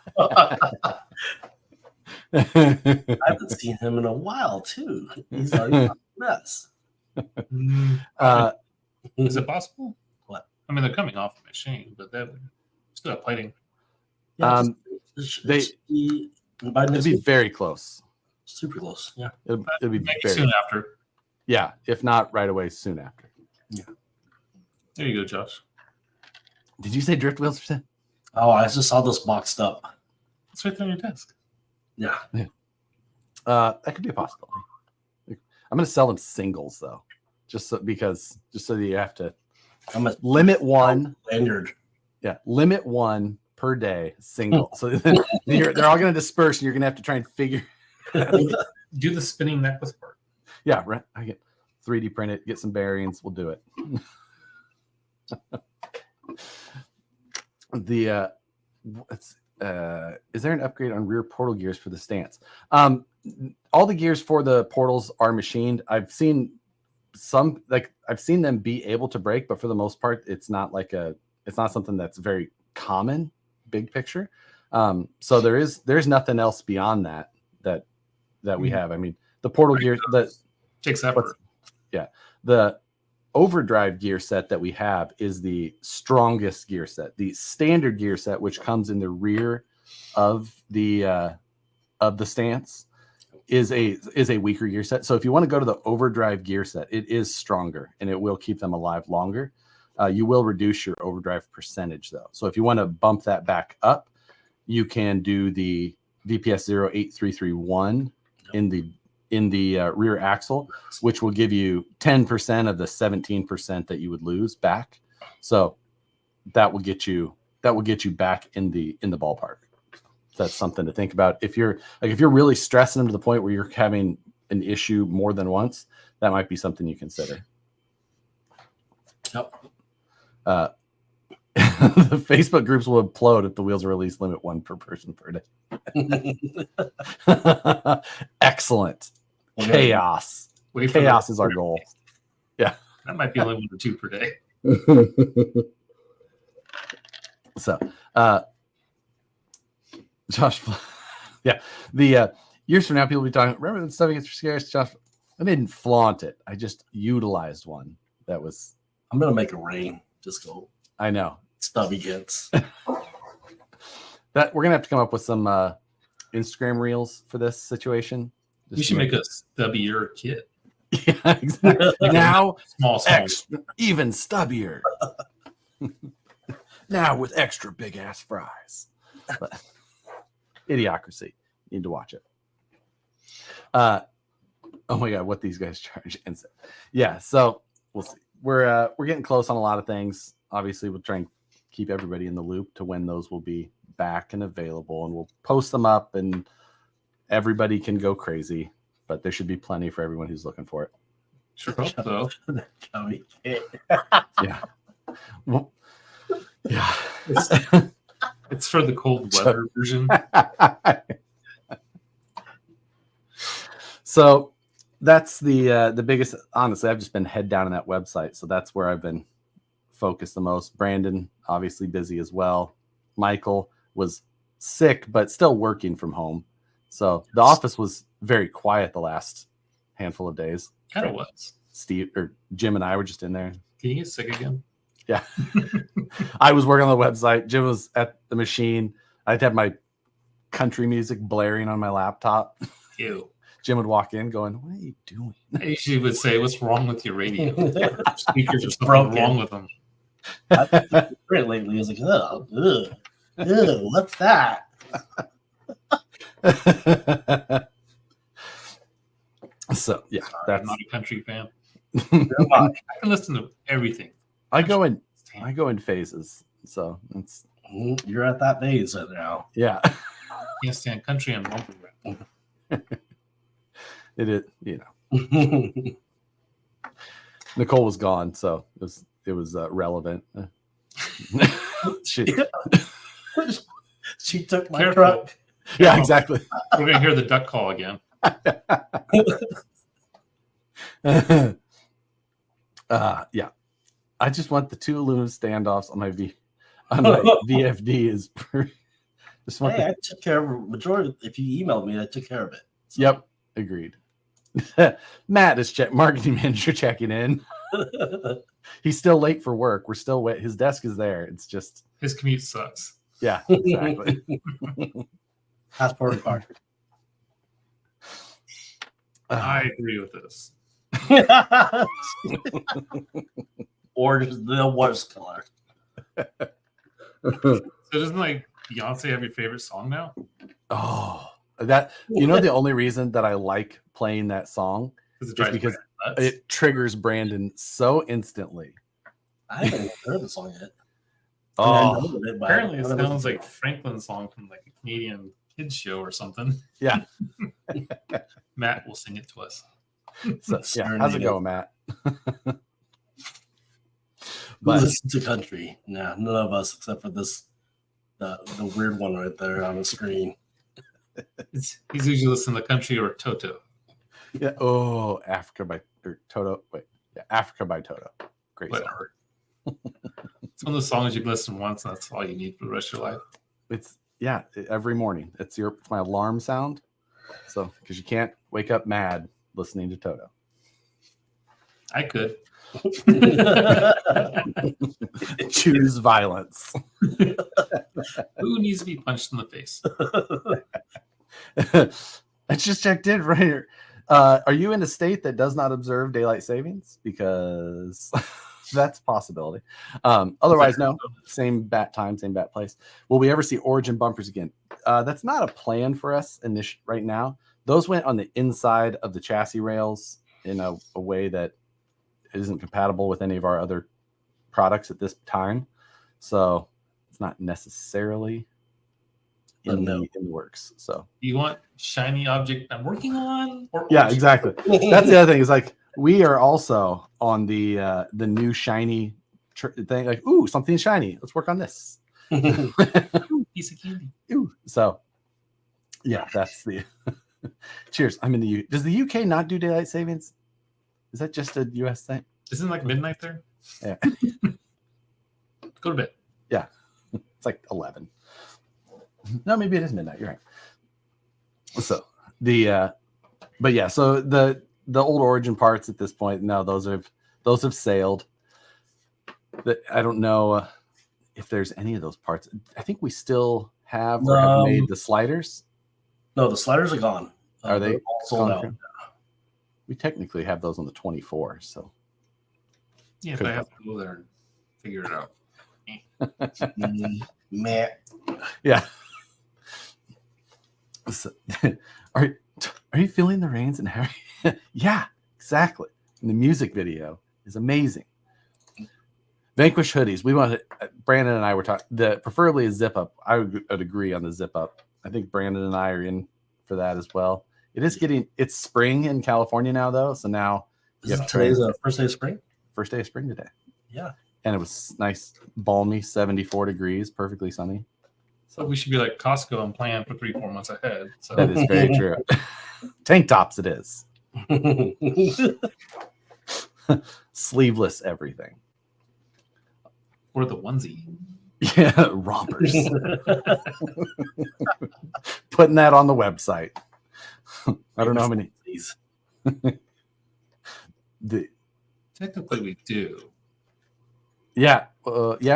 S2: I haven't seen him in a while too. He's already mess.
S1: Is it possible?
S2: What?
S1: I mean, they're coming off the machine, but they still have plating.
S2: Yeah,
S3: It'd be very close.
S2: super close. Yeah.
S3: It'll be
S1: Maybe
S3: very
S1: soon after.
S3: yeah. If not right away, soon after.
S1: There you go, Josh.
S3: Did you say drift wheels %?
S2: Oh, I just saw this boxed up.
S1: It's right there on your desk.
S2: Yeah.
S3: That could be a possibility. I'm going to sell them singles though, just so that you have to
S2: I'm a
S3: limit one.
S2: lanyard.
S3: Yeah, limit one per day, single. So they're all going to disperse, and you're going to have to try and figure.
S1: Do the spinning necklace part.
S3: Yeah, right. I get 3D print it, get some bearings. We'll do it. Is there an upgrade on rear portal gears for the stance? All the gears for the portals are machined. I've seen them be able to break, but for the most part, it's not something that's very common, big picture. So there's nothing else beyond that we have. I mean, the portal gear
S1: Takes effort.
S3: the overdrive gear set that we have is the strongest gear set. The standard gear set, which comes in the rear of the stance, is a weaker gear set. So if you want to go to the overdrive gear set, it is stronger and it will keep them alive longer. You will reduce your overdrive percentage though. So if you want to bump that back up, you can do the VPS 08331 in the rear axle, which will give you 10% of the 17% that you would lose back. So that will get you back in the ballpark. So that's something to think about. If you're really stressing them to the point where you're having an issue more than once, that might be something you consider.
S2: Yep.
S3: The Facebook groups will implode if the wheels are released. Limit one per person per day. Excellent. Chaos. Chaos is our goal. Yeah.
S1: That might be only 1 or 2 per day.
S3: So, Josh, yeah, the years from now, people will be talking. Remember the stuff gets scarce, Josh? I didn't flaunt it. I just utilized one that was.
S2: I'm gonna make a rain. Just go.
S3: I know.
S2: Stubby gets.
S3: That we're gonna have to come up with some Instagram reels for this situation.
S1: You should make a stubbier kit.
S3: Yeah, exactly. Now,
S1: small.
S3: Even stubbier. Now with extra big ass fries. But, Idiocracy. You need to watch it. Oh my god, what these guys charge. Yeah, so we'll see. We're getting close on a lot of things. Obviously, we'll try and keep everybody in the loop to when those will be back and available, and we'll post them up and everybody can go crazy, but there should be plenty for everyone who's looking for it.
S1: Sure hope so.
S3: Yeah. Well, yeah.
S1: It's for the cold weather version.
S3: So that's the biggest. Honestly, I've just been head down on that website, so that's where I've been focused the most. Brandon, obviously busy as well. Michael was sick, but still working from home. So the office was very quiet the last handful of days.
S1: Kind of was.
S3: Steve or Jim and I were just in there.
S1: Can you get sick again?
S3: Yeah. I was working on the website. Jim was at the machine. I'd have my country music blaring on my laptop.
S1: Ew.
S3: Jim would walk in going, "What are you doing?"
S1: I usually would say, "What's wrong with your radio?" Speakers are something
S2: Broken.
S1: wrong with them.
S2: I've been thinking it lately. It's like, what's that?
S3: So yeah,
S1: Sorry, I'm
S3: that's
S1: not a country fan.
S2: Come on.
S1: I can listen to everything.
S3: I go in phases. So it's
S2: You're at that phase right now.
S3: yeah.
S1: Can't stand country and bumper rap.
S3: It is, Nicole was gone, so it was relevant. she
S2: took my
S1: Careful.
S2: truck.
S3: Yeah, exactly.
S1: We're gonna hear the duck call again.
S3: Yeah. I just want the 2 aluminum standoffs on my VFD is just want
S2: Hey, I took care of majority. If you emailed me, I took care of it. So.
S3: Yep, agreed. Matt is marketing manager checking in. He's still late for work. We're still wait. His desk is there. It's just
S1: His commute sucks.
S3: yeah, exactly.
S2: Passport card.
S1: I agree with this.
S2: Or just the worst color.
S1: So doesn't like Beyonce have your favorite song now?
S3: Oh, that the only reason that I like playing that song
S1: It
S3: is
S1: drives
S3: because
S1: Brandon nuts.
S3: it triggers Brandon so instantly.
S2: I haven't even heard the song yet.
S3: Oh,
S1: Apparently it sounds like Franklin's song from like a Canadian kids show or something.
S3: yeah.
S1: Matt will sing it to us.
S3: So, yeah. How's it going, Matt?
S2: But listen to country. Nah, none of us except for this the weird one right there on the screen.
S1: He's usually listening to country or Toto.
S3: Yeah. Oh, Africa by Toto. Wait. Yeah, Africa by Toto. Great song.
S1: Whatever. It's one of those songs you listen once and that's all you need for the rest of your life.
S3: It's every morning. It's my alarm sound. So because you can't wake up mad listening to Toto.
S1: I could.
S3: Choose violence.
S1: Who needs to be punched in the face?
S3: I just checked in right here. Are you in a state that does not observe daylight savings? Because that's a possibility. Otherwise, no. Same bat time, same bat place. Will we ever see origin bumpers again? That's not a plan for us right now. Those went on the inside of the chassis rails in a way that isn't compatible with any of our other products at this time. So it's not necessarily in the works. So
S1: You want shiny object I'm working on? Or
S3: yeah,
S1: origin?
S3: exactly. That's the other thing is like we are also on the new shiny thing. Like, ooh, something shiny. Let's work on this.
S1: Ooh, piece of candy.
S3: Ooh. So yeah, that's the cheers. I'm in the U. Does the UK not do daylight savings? Is that just a US thing?
S1: Isn't it like midnight there?
S3: Yeah.
S1: Go to bed.
S3: Yeah. It's like 11. No, maybe it is midnight. You're right. So but yeah, so the old origin parts at this point, no, those have sailed. I don't know if there's any of those parts. I think we still have or have made the sliders.
S2: No, the sliders are gone.
S3: Are they
S2: all sold out?
S3: We technically have those on the 24, so
S1: Yeah, if I have to go there and figure it out.
S2: Meh.
S3: yeah. So, are you feeling the rains and Harry? Yeah, exactly. And the music video is amazing. Vanquish hoodies. We want Brandon and I were talking. Preferably a zip up. I would agree on the zip up. I think Brandon and I are in for that as well. It's spring in California now though, so now
S2: Today's the first day of spring.
S3: First day of spring today.
S2: Yeah,
S3: and it was nice, balmy, 74 degrees, perfectly sunny.
S1: So we should be like Costco and plan for 3-4 months ahead. So
S3: That is very true. Tank tops, it is. Sleeveless everything.
S1: or the onesie.
S3: Yeah, rompers. Putting that on the website. I don't know how many.
S1: Technically, we do.
S3: Yeah,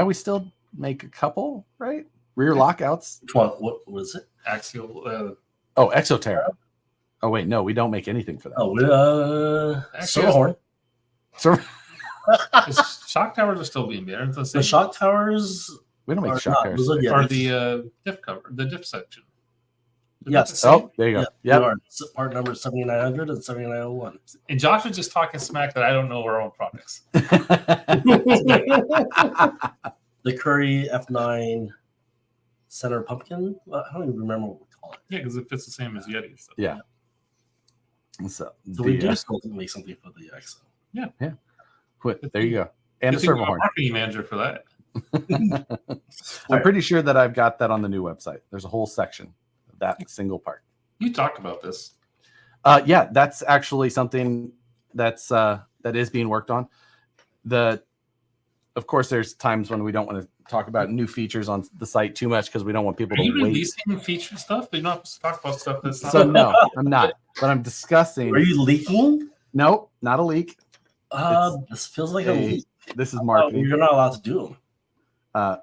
S3: we still make a couple, right? Rear lockouts.
S2: What was it?
S1: Axial.
S3: Oh, Exoterra. Oh wait, no, we don't make anything for that.
S2: Oh,
S1: Actually,
S2: Silverhorn.
S3: So
S1: Shock towers are still being made. Aren't they the
S2: The
S1: same?
S2: shock towers
S3: We don't make
S2: are
S3: shock
S2: not.
S3: towers.
S2: Those are
S1: Or
S2: Yetis.
S1: the diff cover, the diff section. Is that
S2: Yes.
S1: the same?
S3: Oh, there you go.
S2: Yeah,
S3: Yep.
S2: they are. Part number 7900 and 7901.
S1: And Josh was just talking smack that I don't know our own products.
S2: The Curry F9 center pumpkin. I don't even remember what we call it.
S1: Yeah, because it fits the same as Yeti. So.
S3: Yeah. So,
S2: So we do still make something for the EXO.
S3: there you go. And a
S1: Guess we got
S3: servo
S1: a
S3: horn.
S1: marketing manager for that.
S3: I'm pretty sure that I've got that on the new website. There's a whole section of that single part.
S1: You talked about this.
S3: Yeah, that's actually something that is being worked on. Of course, there's times when we don't want to talk about new features on the site too much because we don't want people
S1: Are you
S3: to wait.
S1: releasing feature stuff? But you're not supposed to talk about stuff that's not.
S3: So no, I'm not. But I'm discussing.
S2: Are you leaking?
S3: Nope, not a leak.
S2: This feels like a leak.
S3: This is marketing.
S2: You're not allowed to do them.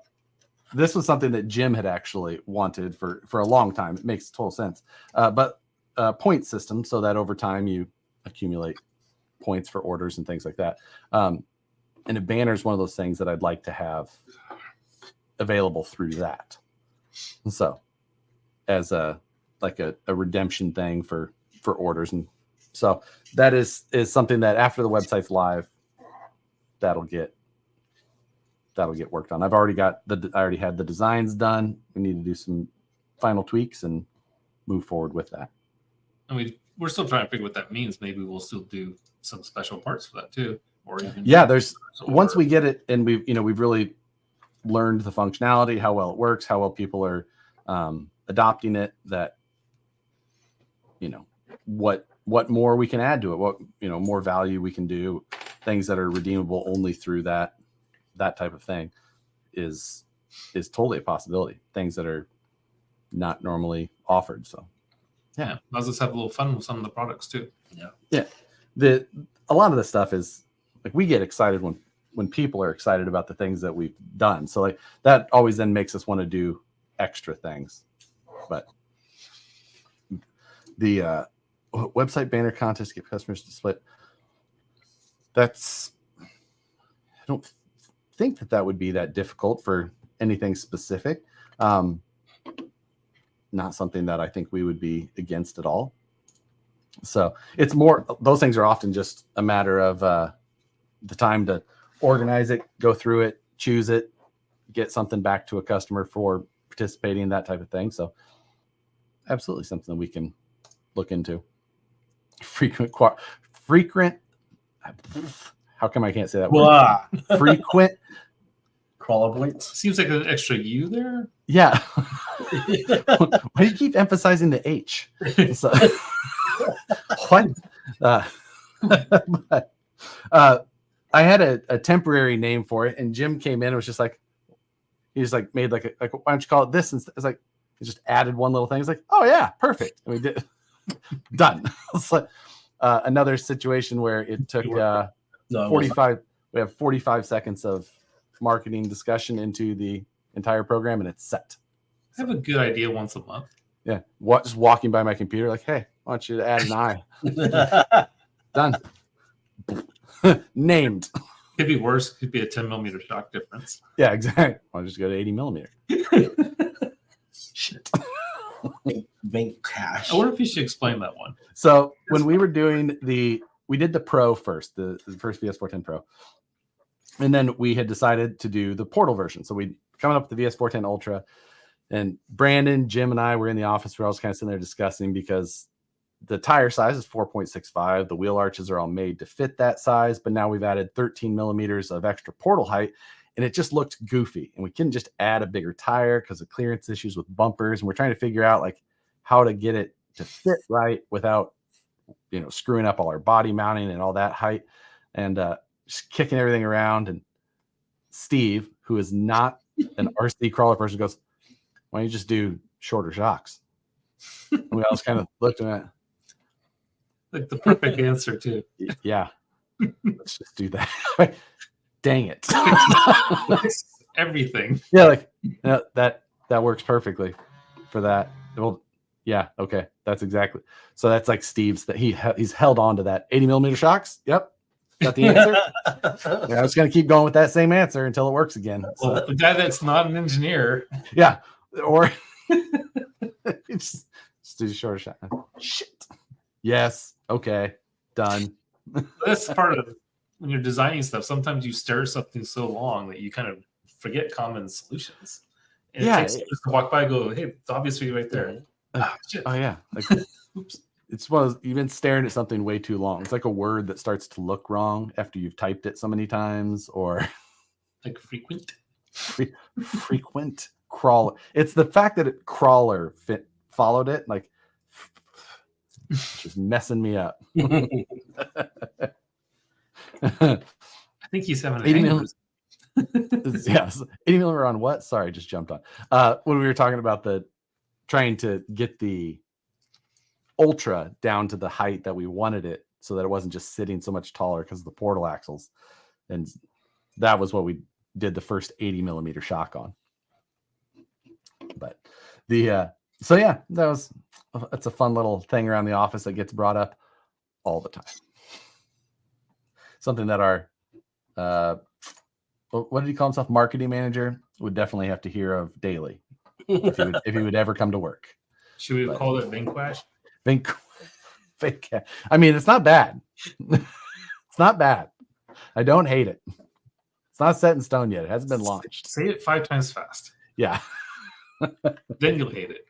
S3: This was something that Jim had actually wanted for a long time. It makes total sense. But point system, so that over time you accumulate points for orders and things like that. And a banner is one of those things that I'd like to have available through that. So as a redemption thing for orders. And so that is something that after the website's live, that'll get worked on. I already had the designs done. We need to do some final tweaks and move forward with that.
S1: And we're still trying to figure what that means. Maybe we'll still do some special parts for that too. Or even
S3: once we get it and we've really learned the functionality, how well it works, how well people are adopting it, that what more we can add to it, what more value we can do, things that are redeemable only through that type of thing is totally a possibility. Things that are not normally offered. So
S1: yeah, let's just have a little fun with some of the products too.
S3: Yeah. A lot of the stuff is like we get excited when people are excited about the things that we've done. So like that always then makes us want to do extra things. But the website banner contest to get customers to split. I don't think that would be that difficult for anything specific. Not something that I think we would be against at all. So it's more, those things are often just a matter of the time to organize it, go through it, choose it, get something back to a customer for participating in that type of thing. So absolutely something we can look into. Frequent, how come I can't say that word?
S2: Blah.
S3: Frequent.
S2: Crawler points.
S1: Seems like an extra U there.
S3: Yeah. Why do you keep emphasizing the H? So, what? But, I had a temporary name for it, and Jim came in and was just like, he just like made like why don't you call it this? And it's like he just added one little thing. It's like, oh yeah, perfect. And we did done. It's like another situation where it took 45. We have 45 seconds of marketing discussion into the entire program, and it's set.
S1: I have a good idea once a month.
S3: Yeah, just walking by my computer, like, hey, I want you to add an I. Done. Named.
S1: Could be worse. Could be a 10 millimeter shock difference.
S3: Yeah, exactly. I'll just go to 80 millimeter. Shit.
S2: Vanquish.
S1: I wonder if you should explain that one.
S3: So when we were doing we did the Pro first, the first VS410 Pro. And then we had decided to do the Portal version. So we coming up with the VS410 Ultra. And Brandon, Jim, and I were in the office. We were all kind of sitting there discussing because the tire size is 4.65. The wheel arches are all made to fit that size. But now we've added 13 millimeters of extra portal height. And it just looked goofy. And we couldn't just add a bigger tire because of clearance issues with bumpers. And we're trying to figure out like how to get it to fit right without, screwing up all our body mounting and all that height. And just kicking everything around. And Steve, who is not an RC crawler person, goes, why don't you just do shorter shocks? And we all kind of looked at it.
S1: Like the perfect answer too.
S3: Yeah. Let's just do that. Dang it.
S1: Everything.
S3: Yeah, like that works perfectly for that. Well, yeah, okay. That's exactly. So that's like Steve's that he's held on to that 80 millimeter shocks. Yep. That the answer? Yeah, I was going to keep going with that same answer until it works again.
S1: Well,
S3: So,
S1: the guy that's not an engineer.
S3: yeah, or just do a short shot. Shit. Yes. Okay. Done.
S1: That's part of when you're designing stuff. Sometimes you stare at something so long that you kind of forget common solutions. And
S3: Yeah.
S1: it takes just to walk by and go, hey, it's obviously right there. Ah, shit.
S3: Oh yeah. Like
S1: Oops.
S3: it's one of those, you've been staring at something way too long. It's like a word that starts to look wrong after you've typed it so many times, or
S1: Like frequent.
S3: frequent crawler. It's the fact that it crawler followed it, like just messing me up.
S1: I think he's having
S3: 80
S1: a
S3: million. Yes. 80 millimeter on what? Sorry, I just jumped on. When we were talking about the trying to get the Ultra down to the height that we wanted it so that it wasn't just sitting so much taller because of the portal axles. And that was what we did the first 80 millimeter shock on. But so yeah, that's a fun little thing around the office that gets brought up all the time. Something that our what did he call himself? Marketing manager would definitely have to hear of daily if he would ever come to work.
S1: Should we have called it Vanquish?
S3: I mean, it's not bad. It's not bad. I don't hate it. It's not set in stone yet. It hasn't been launched.
S1: Say it 5 times fast.
S3: Yeah.
S1: Then you'll hate it.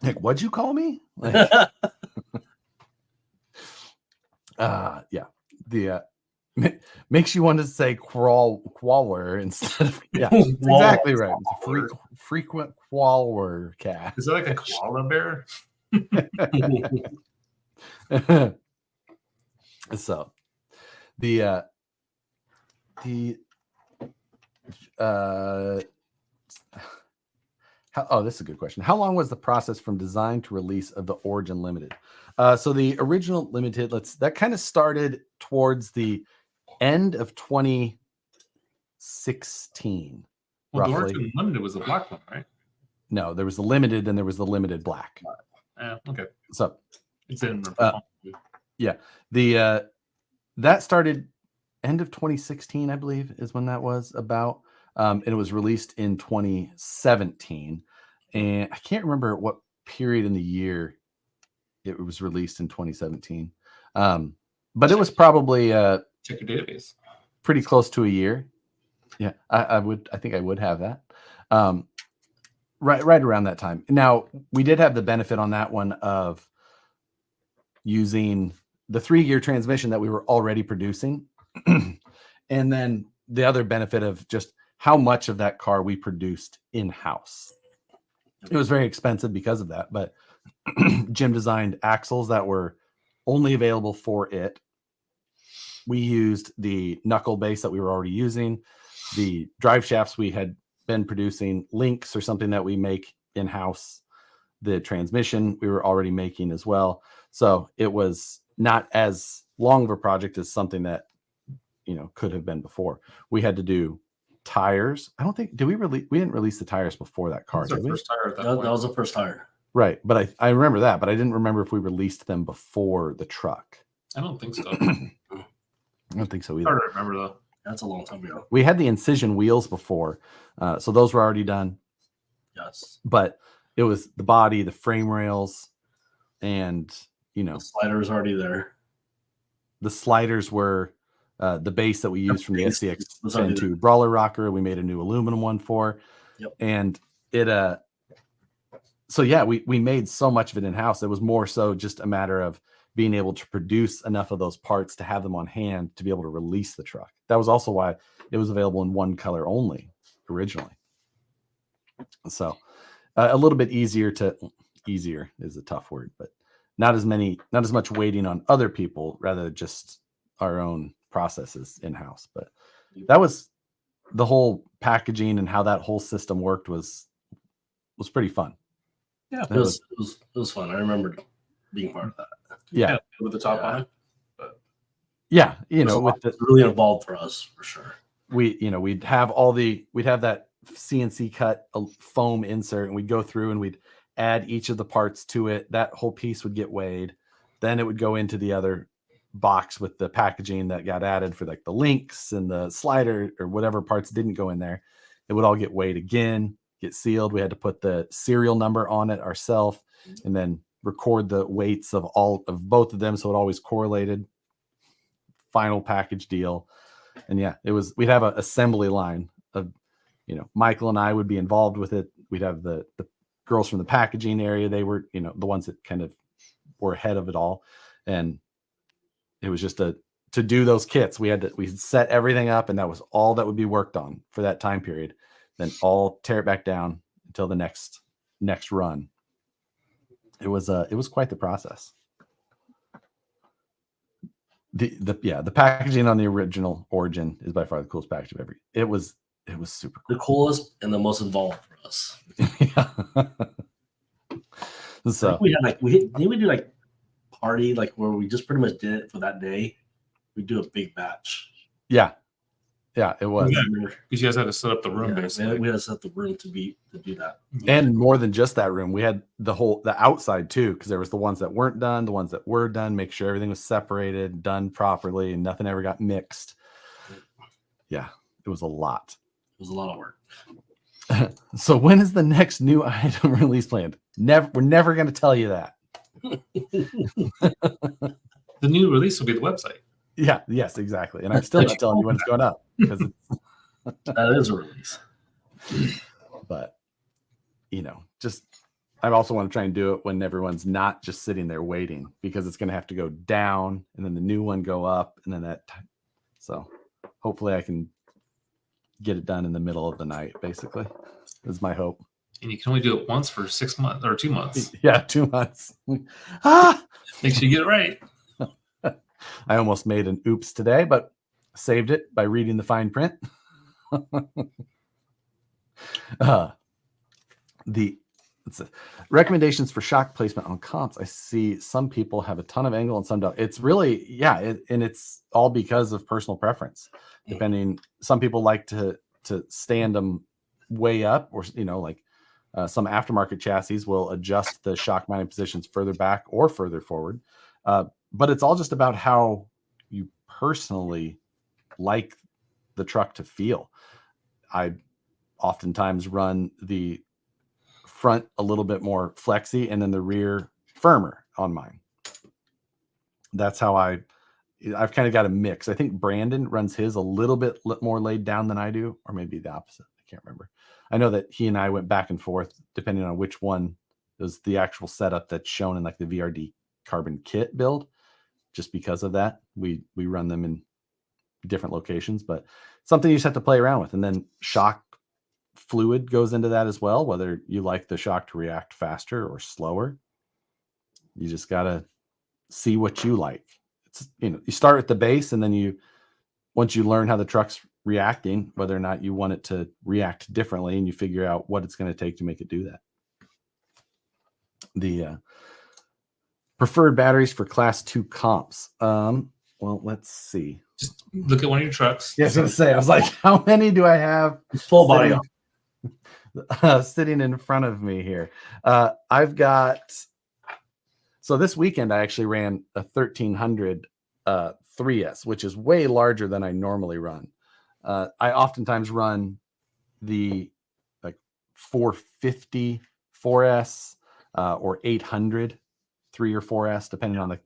S3: Like, what'd you call me? Like, yeah. The makes you want to say qualler instead of it's exactly right. It's a frequent qualler cat.
S1: Is that like a koala bear?
S3: So this is a good question. How long was the process from design to release of the Origin Limited? So the original Limited, that kind of started towards the end of 2016.
S1: Well, the
S3: roughly.
S1: Origin Limited was the black one, right?
S3: No, there was the Limited, then there was the Limited Black.
S1: Okay.
S3: So
S1: It's in
S3: yeah, that started end of 2016, I believe, is when that was about. And it was released in 2017. And I can't remember what period in the year it was released in 2017. But it was probably
S1: check your database.
S3: Pretty close to a year. Yeah, I think I would have that. Right around that time. Now, we did have the benefit on that one of using the 3-gear transmission that we were already producing. And then the other benefit of just how much of that car we produced in-house. It was very expensive because of that, but Jim designed axles that were only available for it. We used the knuckle base that we were already using, the drive shafts we had been producing, links or something that we make in-house, the transmission we were already making as well. So it was not as long of a project as something that, could have been before. We had to do tires. I don't think, we didn't release the tires before that car.
S1: That was our first tire at that point.
S2: That was the first tire.
S3: Right. But I remember that, but I didn't remember if we released them before the truck.
S1: I don't think so.
S3: I don't think so either.
S1: Hard to remember though.
S2: That's a long time ago.
S3: We had the incision wheels before, so those were already done.
S2: Yes.
S3: But it was the body, the frame rails, and
S2: the slider was already there.
S3: The sliders were the base that we used from the SCX Gen 2 Brawler rocker. We made a new aluminum one for.
S2: Yep.
S3: And it so yeah, we made so much of it in-house. It was more so just a matter of being able to produce enough of those parts to have them on hand to be able to release the truck. That was also why it was available in one color only originally. So a little bit easier is a tough word, but not as much waiting on other people, rather just our own processes in-house. But that was the whole packaging and how that whole system worked was pretty fun.
S2: Yeah, it was fun. I remember being part of that.
S3: Yeah,
S1: with the top on it. But
S3: yeah, with the
S2: really involved for us for sure.
S3: We'd have that CNC cut foam insert, and we'd go through and we'd add each of the parts to it. That whole piece would get weighed, then it would go into the other box with the packaging that got added for like the links and the slider or whatever parts didn't go in there. It would all get weighed again, get sealed. We had to put the serial number on it ourselves and then record the weights of both of them, so it always correlated. Final package deal. And yeah, we'd have an assembly line of, Michael and I would be involved with it. We'd have the girls from the packaging area. They were, the ones that kind of were ahead of it all. And it was just to do those kits. We set everything up, and that was all that would be worked on for that time period. Then all tear it back down until the next run. It was quite the process. The packaging on the original Origin is by far the coolest package of ever. It was super cool.
S2: The coolest and the most involved for us.
S3: Yeah. So
S2: we had didn't we do like party like where we just pretty much did it for that day? We do a big batch.
S3: Yeah, it was.
S1: Because you guys had to set up the room basically.
S2: We had to set up the room to do that.
S3: And more than just that room, we had the outside too, because there was the ones that weren't done, the ones that were done, make sure everything was separated, done properly, and nothing ever got mixed. Yeah, it was a lot.
S2: It was a lot of work.
S3: So when is the next new item release planned? We're never going to tell you that.
S1: The new release will be the website.
S3: Yeah, yes, exactly. And I'm still not telling you when it's going up because
S2: that is a release.
S3: But I also want to try and do it when everyone's not just sitting there waiting, because it's going to have to go down and then the new one go up and then so hopefully I can get it done in the middle of the night, basically, is my hope.
S1: And you can only do it once for 6 months or 2 months.
S3: Yeah, 2 months.
S1: Make sure you get it right.
S3: I almost made an oops today, but saved it by reading the fine print. Recommendations for shock placement on comps. I see some people have a ton of angle and some don't. It's really, and it's all because of personal preference. Depending, some people like to stand them way up, or some aftermarket chassis will adjust the shock mounting positions further back or further forward. But it's all just about how you personally like the truck to feel. I oftentimes run the front a little bit more flexy and then the rear firmer on mine. That's how I've kind of got a mix. I think Brandon runs his a little bit more laid down than I do, or maybe the opposite. I can't remember. I know that he and I went back and forth depending on which one is the actual setup that's shown in like the VRD carbon kit build. Just because of that, we run them in different locations, but something you just have to play around with. And then shock fluid goes into that as well, whether you like the shock to react faster or slower. You just got to see what you like. It's, you start at the base, and then once you learn how the truck's reacting, whether or not you want it to react differently, and you figure out what it's going to take to make it do that. The preferred batteries for class 2 comps. Well, let's see.
S1: Just look at one of your trucks.
S3: Yeah, I was going to say, I was like, how many do I have?
S2: Full body
S3: sitting in front of me here. I've got, so this weekend I actually ran a 1300 3S, which is way larger than I normally run. I oftentimes run the 450 4S or 800 3 or 4S, depending on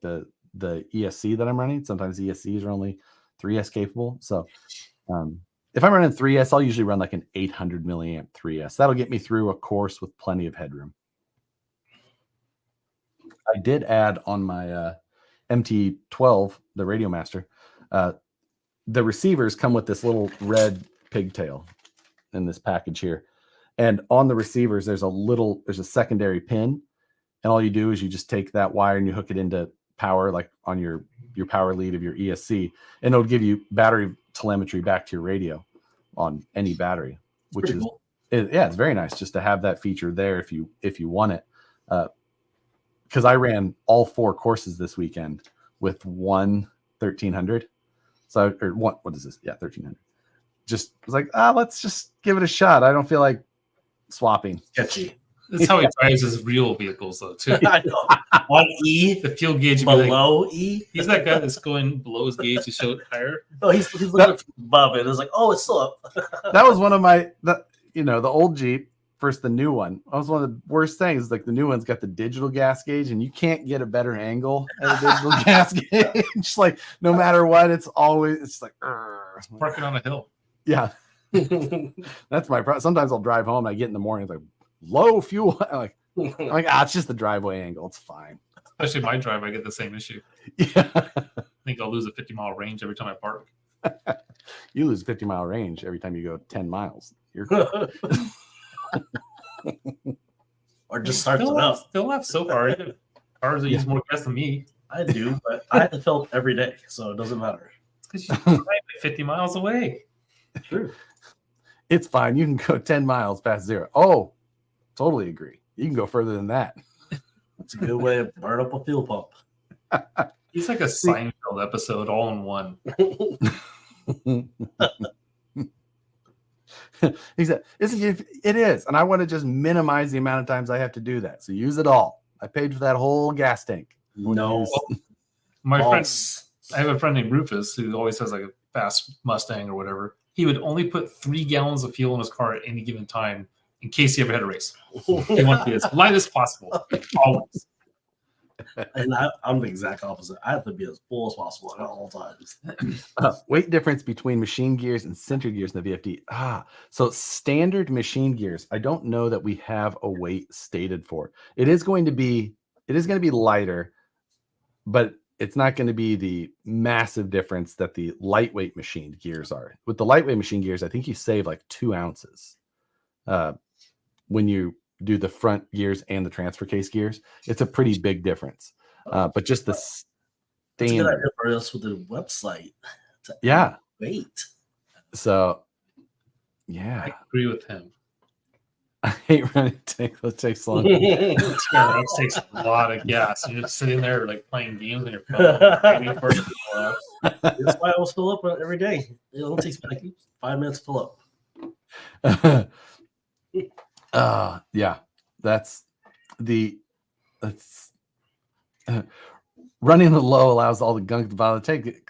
S3: the ESC that I'm running. Sometimes ESCs are only 3S capable. So if I'm running 3S, I'll usually run like an 800 milliamp 3S. That'll get me through a course with plenty of headroom. I did add on my MT12, the Radio Master, the receivers come with this little red pigtail in this package here. And on the receivers, there's a secondary pin. And all you do is you just take that wire and you hook it into power, like on your power lead of your ESC, and it'll give you battery telemetry back to your radio on any battery, which is cool. It's very nice just to have that feature there if you want it. Because I ran all 4 courses this weekend with one 1300. So, or what is this? Yeah, 1300. Just was like, let's just give it a shot. I don't feel like swapping.
S2: Sketchy.
S1: That's how he drives his real vehicles, though, too.
S2: I know. On E,
S1: The fuel gauge would be like,
S2: below E.
S1: he's that guy that's going below his gauge to show it higher.
S2: No, he's looking above it. It's like, oh, it's still up.
S3: That was one of the old Jeep versus the new one. That was one of the worst things. Like the new one's got the digital gas gauge, and you can't get a better angle at a digital gas gauge. Just like no matter what, it's like
S1: Parking on a hill.
S3: yeah. That's my problem. Sometimes I'll drive home and I get in the morning, it's like low fuel. I'm like, it's just the driveway angle. It's fine.
S1: Especially my drive, I get the same issue.
S3: Yeah.
S1: I think I'll lose a 50-mile range every time I park.
S3: You lose 50-mile range every time you go 10 miles. You're
S2: Or just starts it up.
S1: Still have so far. I have cars that use more gas than me.
S2: I do, but I have to fill up every day, so it doesn't matter.
S1: It's because you drive like 50 miles away.
S2: True.
S3: It's fine. You can go 10 miles past zero. Oh, totally agree. You can go further than that.
S2: It's a good way to burn up a fuel pump.
S1: He's like a Seinfeld episode all in one.
S3: He said, it is. And I want to just minimize the amount of times I have to do that. So use it all. I paid for that whole gas tank.
S2: No.
S1: My friends, I have a friend named Rufus who always has like a fast Mustang or whatever. He would only put 3 gallons of fuel in his car at any given time in case he ever had a race. He wanted to be as light as possible, always.
S2: And I'm the exact opposite. I have to be as full as possible at all times.
S3: Weight difference between machine gears and sintered gears in the VFD. So standard machine gears, I don't know that we have a weight stated for. It is going to be lighter, but it's not going to be the massive difference that the lightweight machine gears are. With the lightweight machine gears, I think you save like 2 ounces when you do the front gears and the transfer case gears. It's a pretty big difference. But just the
S2: That's a good idea for us with the website.
S3: Yeah.
S2: Wait.
S3: So, yeah.
S1: I agree with him.
S3: I hate running tank. That takes long.
S1: That takes a lot of gas. You're just sitting there like playing games on your phone. Waiting for it to fill up.
S2: That's why I always fill up every day. It only takes me like 5 minutes to fill up.
S3: Yeah, running the low allows all the gunk to bottom tank.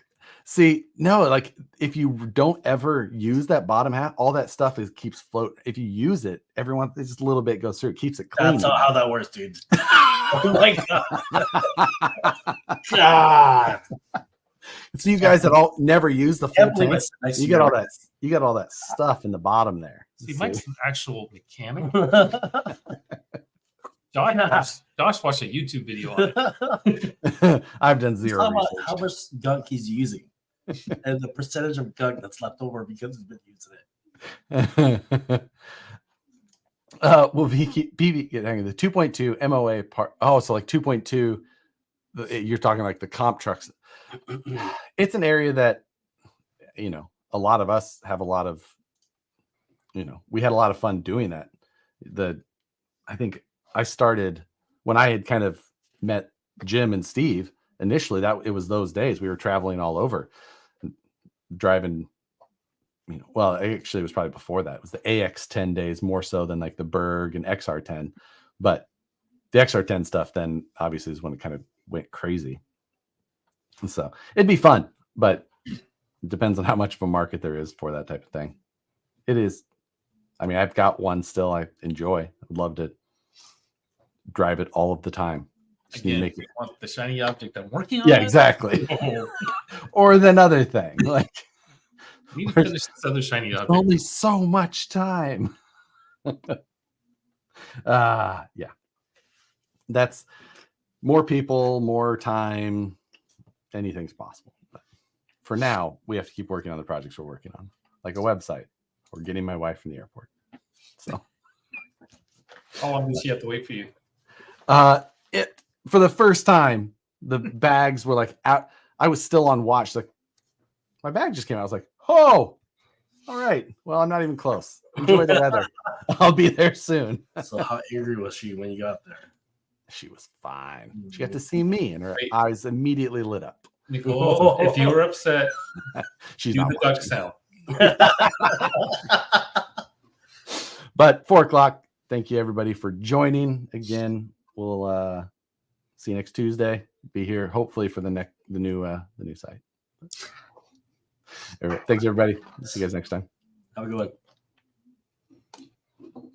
S3: See, no, like if you don't ever use that bottom half, all that stuff keeps floating. If you use it, just a little bit goes through. It keeps it clean.
S2: That's how that works, dude. Oh my god.
S3: So you guys that all never use the full tank,
S2: Nice
S3: you got all that stuff in the bottom there.
S1: See, Mike's an actual mechanic. Josh watched a YouTube video on it.
S3: I've done zero
S2: How
S3: research.
S2: how much gunk he's using and the percentage of gunk that's left over because he's been using it.
S3: Well, BB, hang on, the 2.2 MOA part. Oh, so like 2.2. You're talking like the comp trucks. It's an area that, a lot of us have a lot of, we had a lot of fun doing that. I think I started when I had kind of met Jim and Steve initially. That it was those days we were traveling all over, driving. Well, actually, it was probably before that. It was the AX10 days more so than like the Berg and XR10, but the XR10 stuff then obviously is when it kind of went crazy. And so it'd be fun, but it depends on how much of a market there is for that type of thing. It is. I mean, I've got one still I enjoy. I'd love to drive it all of the time.
S1: Again,
S3: make
S1: you want the shiny object I'm working on.
S3: Yeah, exactly. Or another thing. Like,
S1: we need to finish this other shiny object.
S3: only so much time. Yeah. That's more people, more time. Anything's possible. But for now, we have to keep working on the projects we're working on, like a website or getting my wife from the airport. So,
S1: how long does she have to wait for you?
S3: For the first time, the bags were like out. I was still on watch. Like, my bag just came out. I was like, oh, all right. Well, I'm not even close. Enjoy the weather. I'll be there soon.
S2: So how angry was she when you got there?
S3: She was fine. She got to see me, and her eyes immediately lit up.
S1: Nicole, if you were upset,
S3: She's
S1: do
S3: not
S1: the duck sound.
S3: But 4:00, thank you everybody for joining again. We'll see you next Tuesday. Be here hopefully for the new site. All right, thanks everybody. See you guys next time.
S2: Have a good one.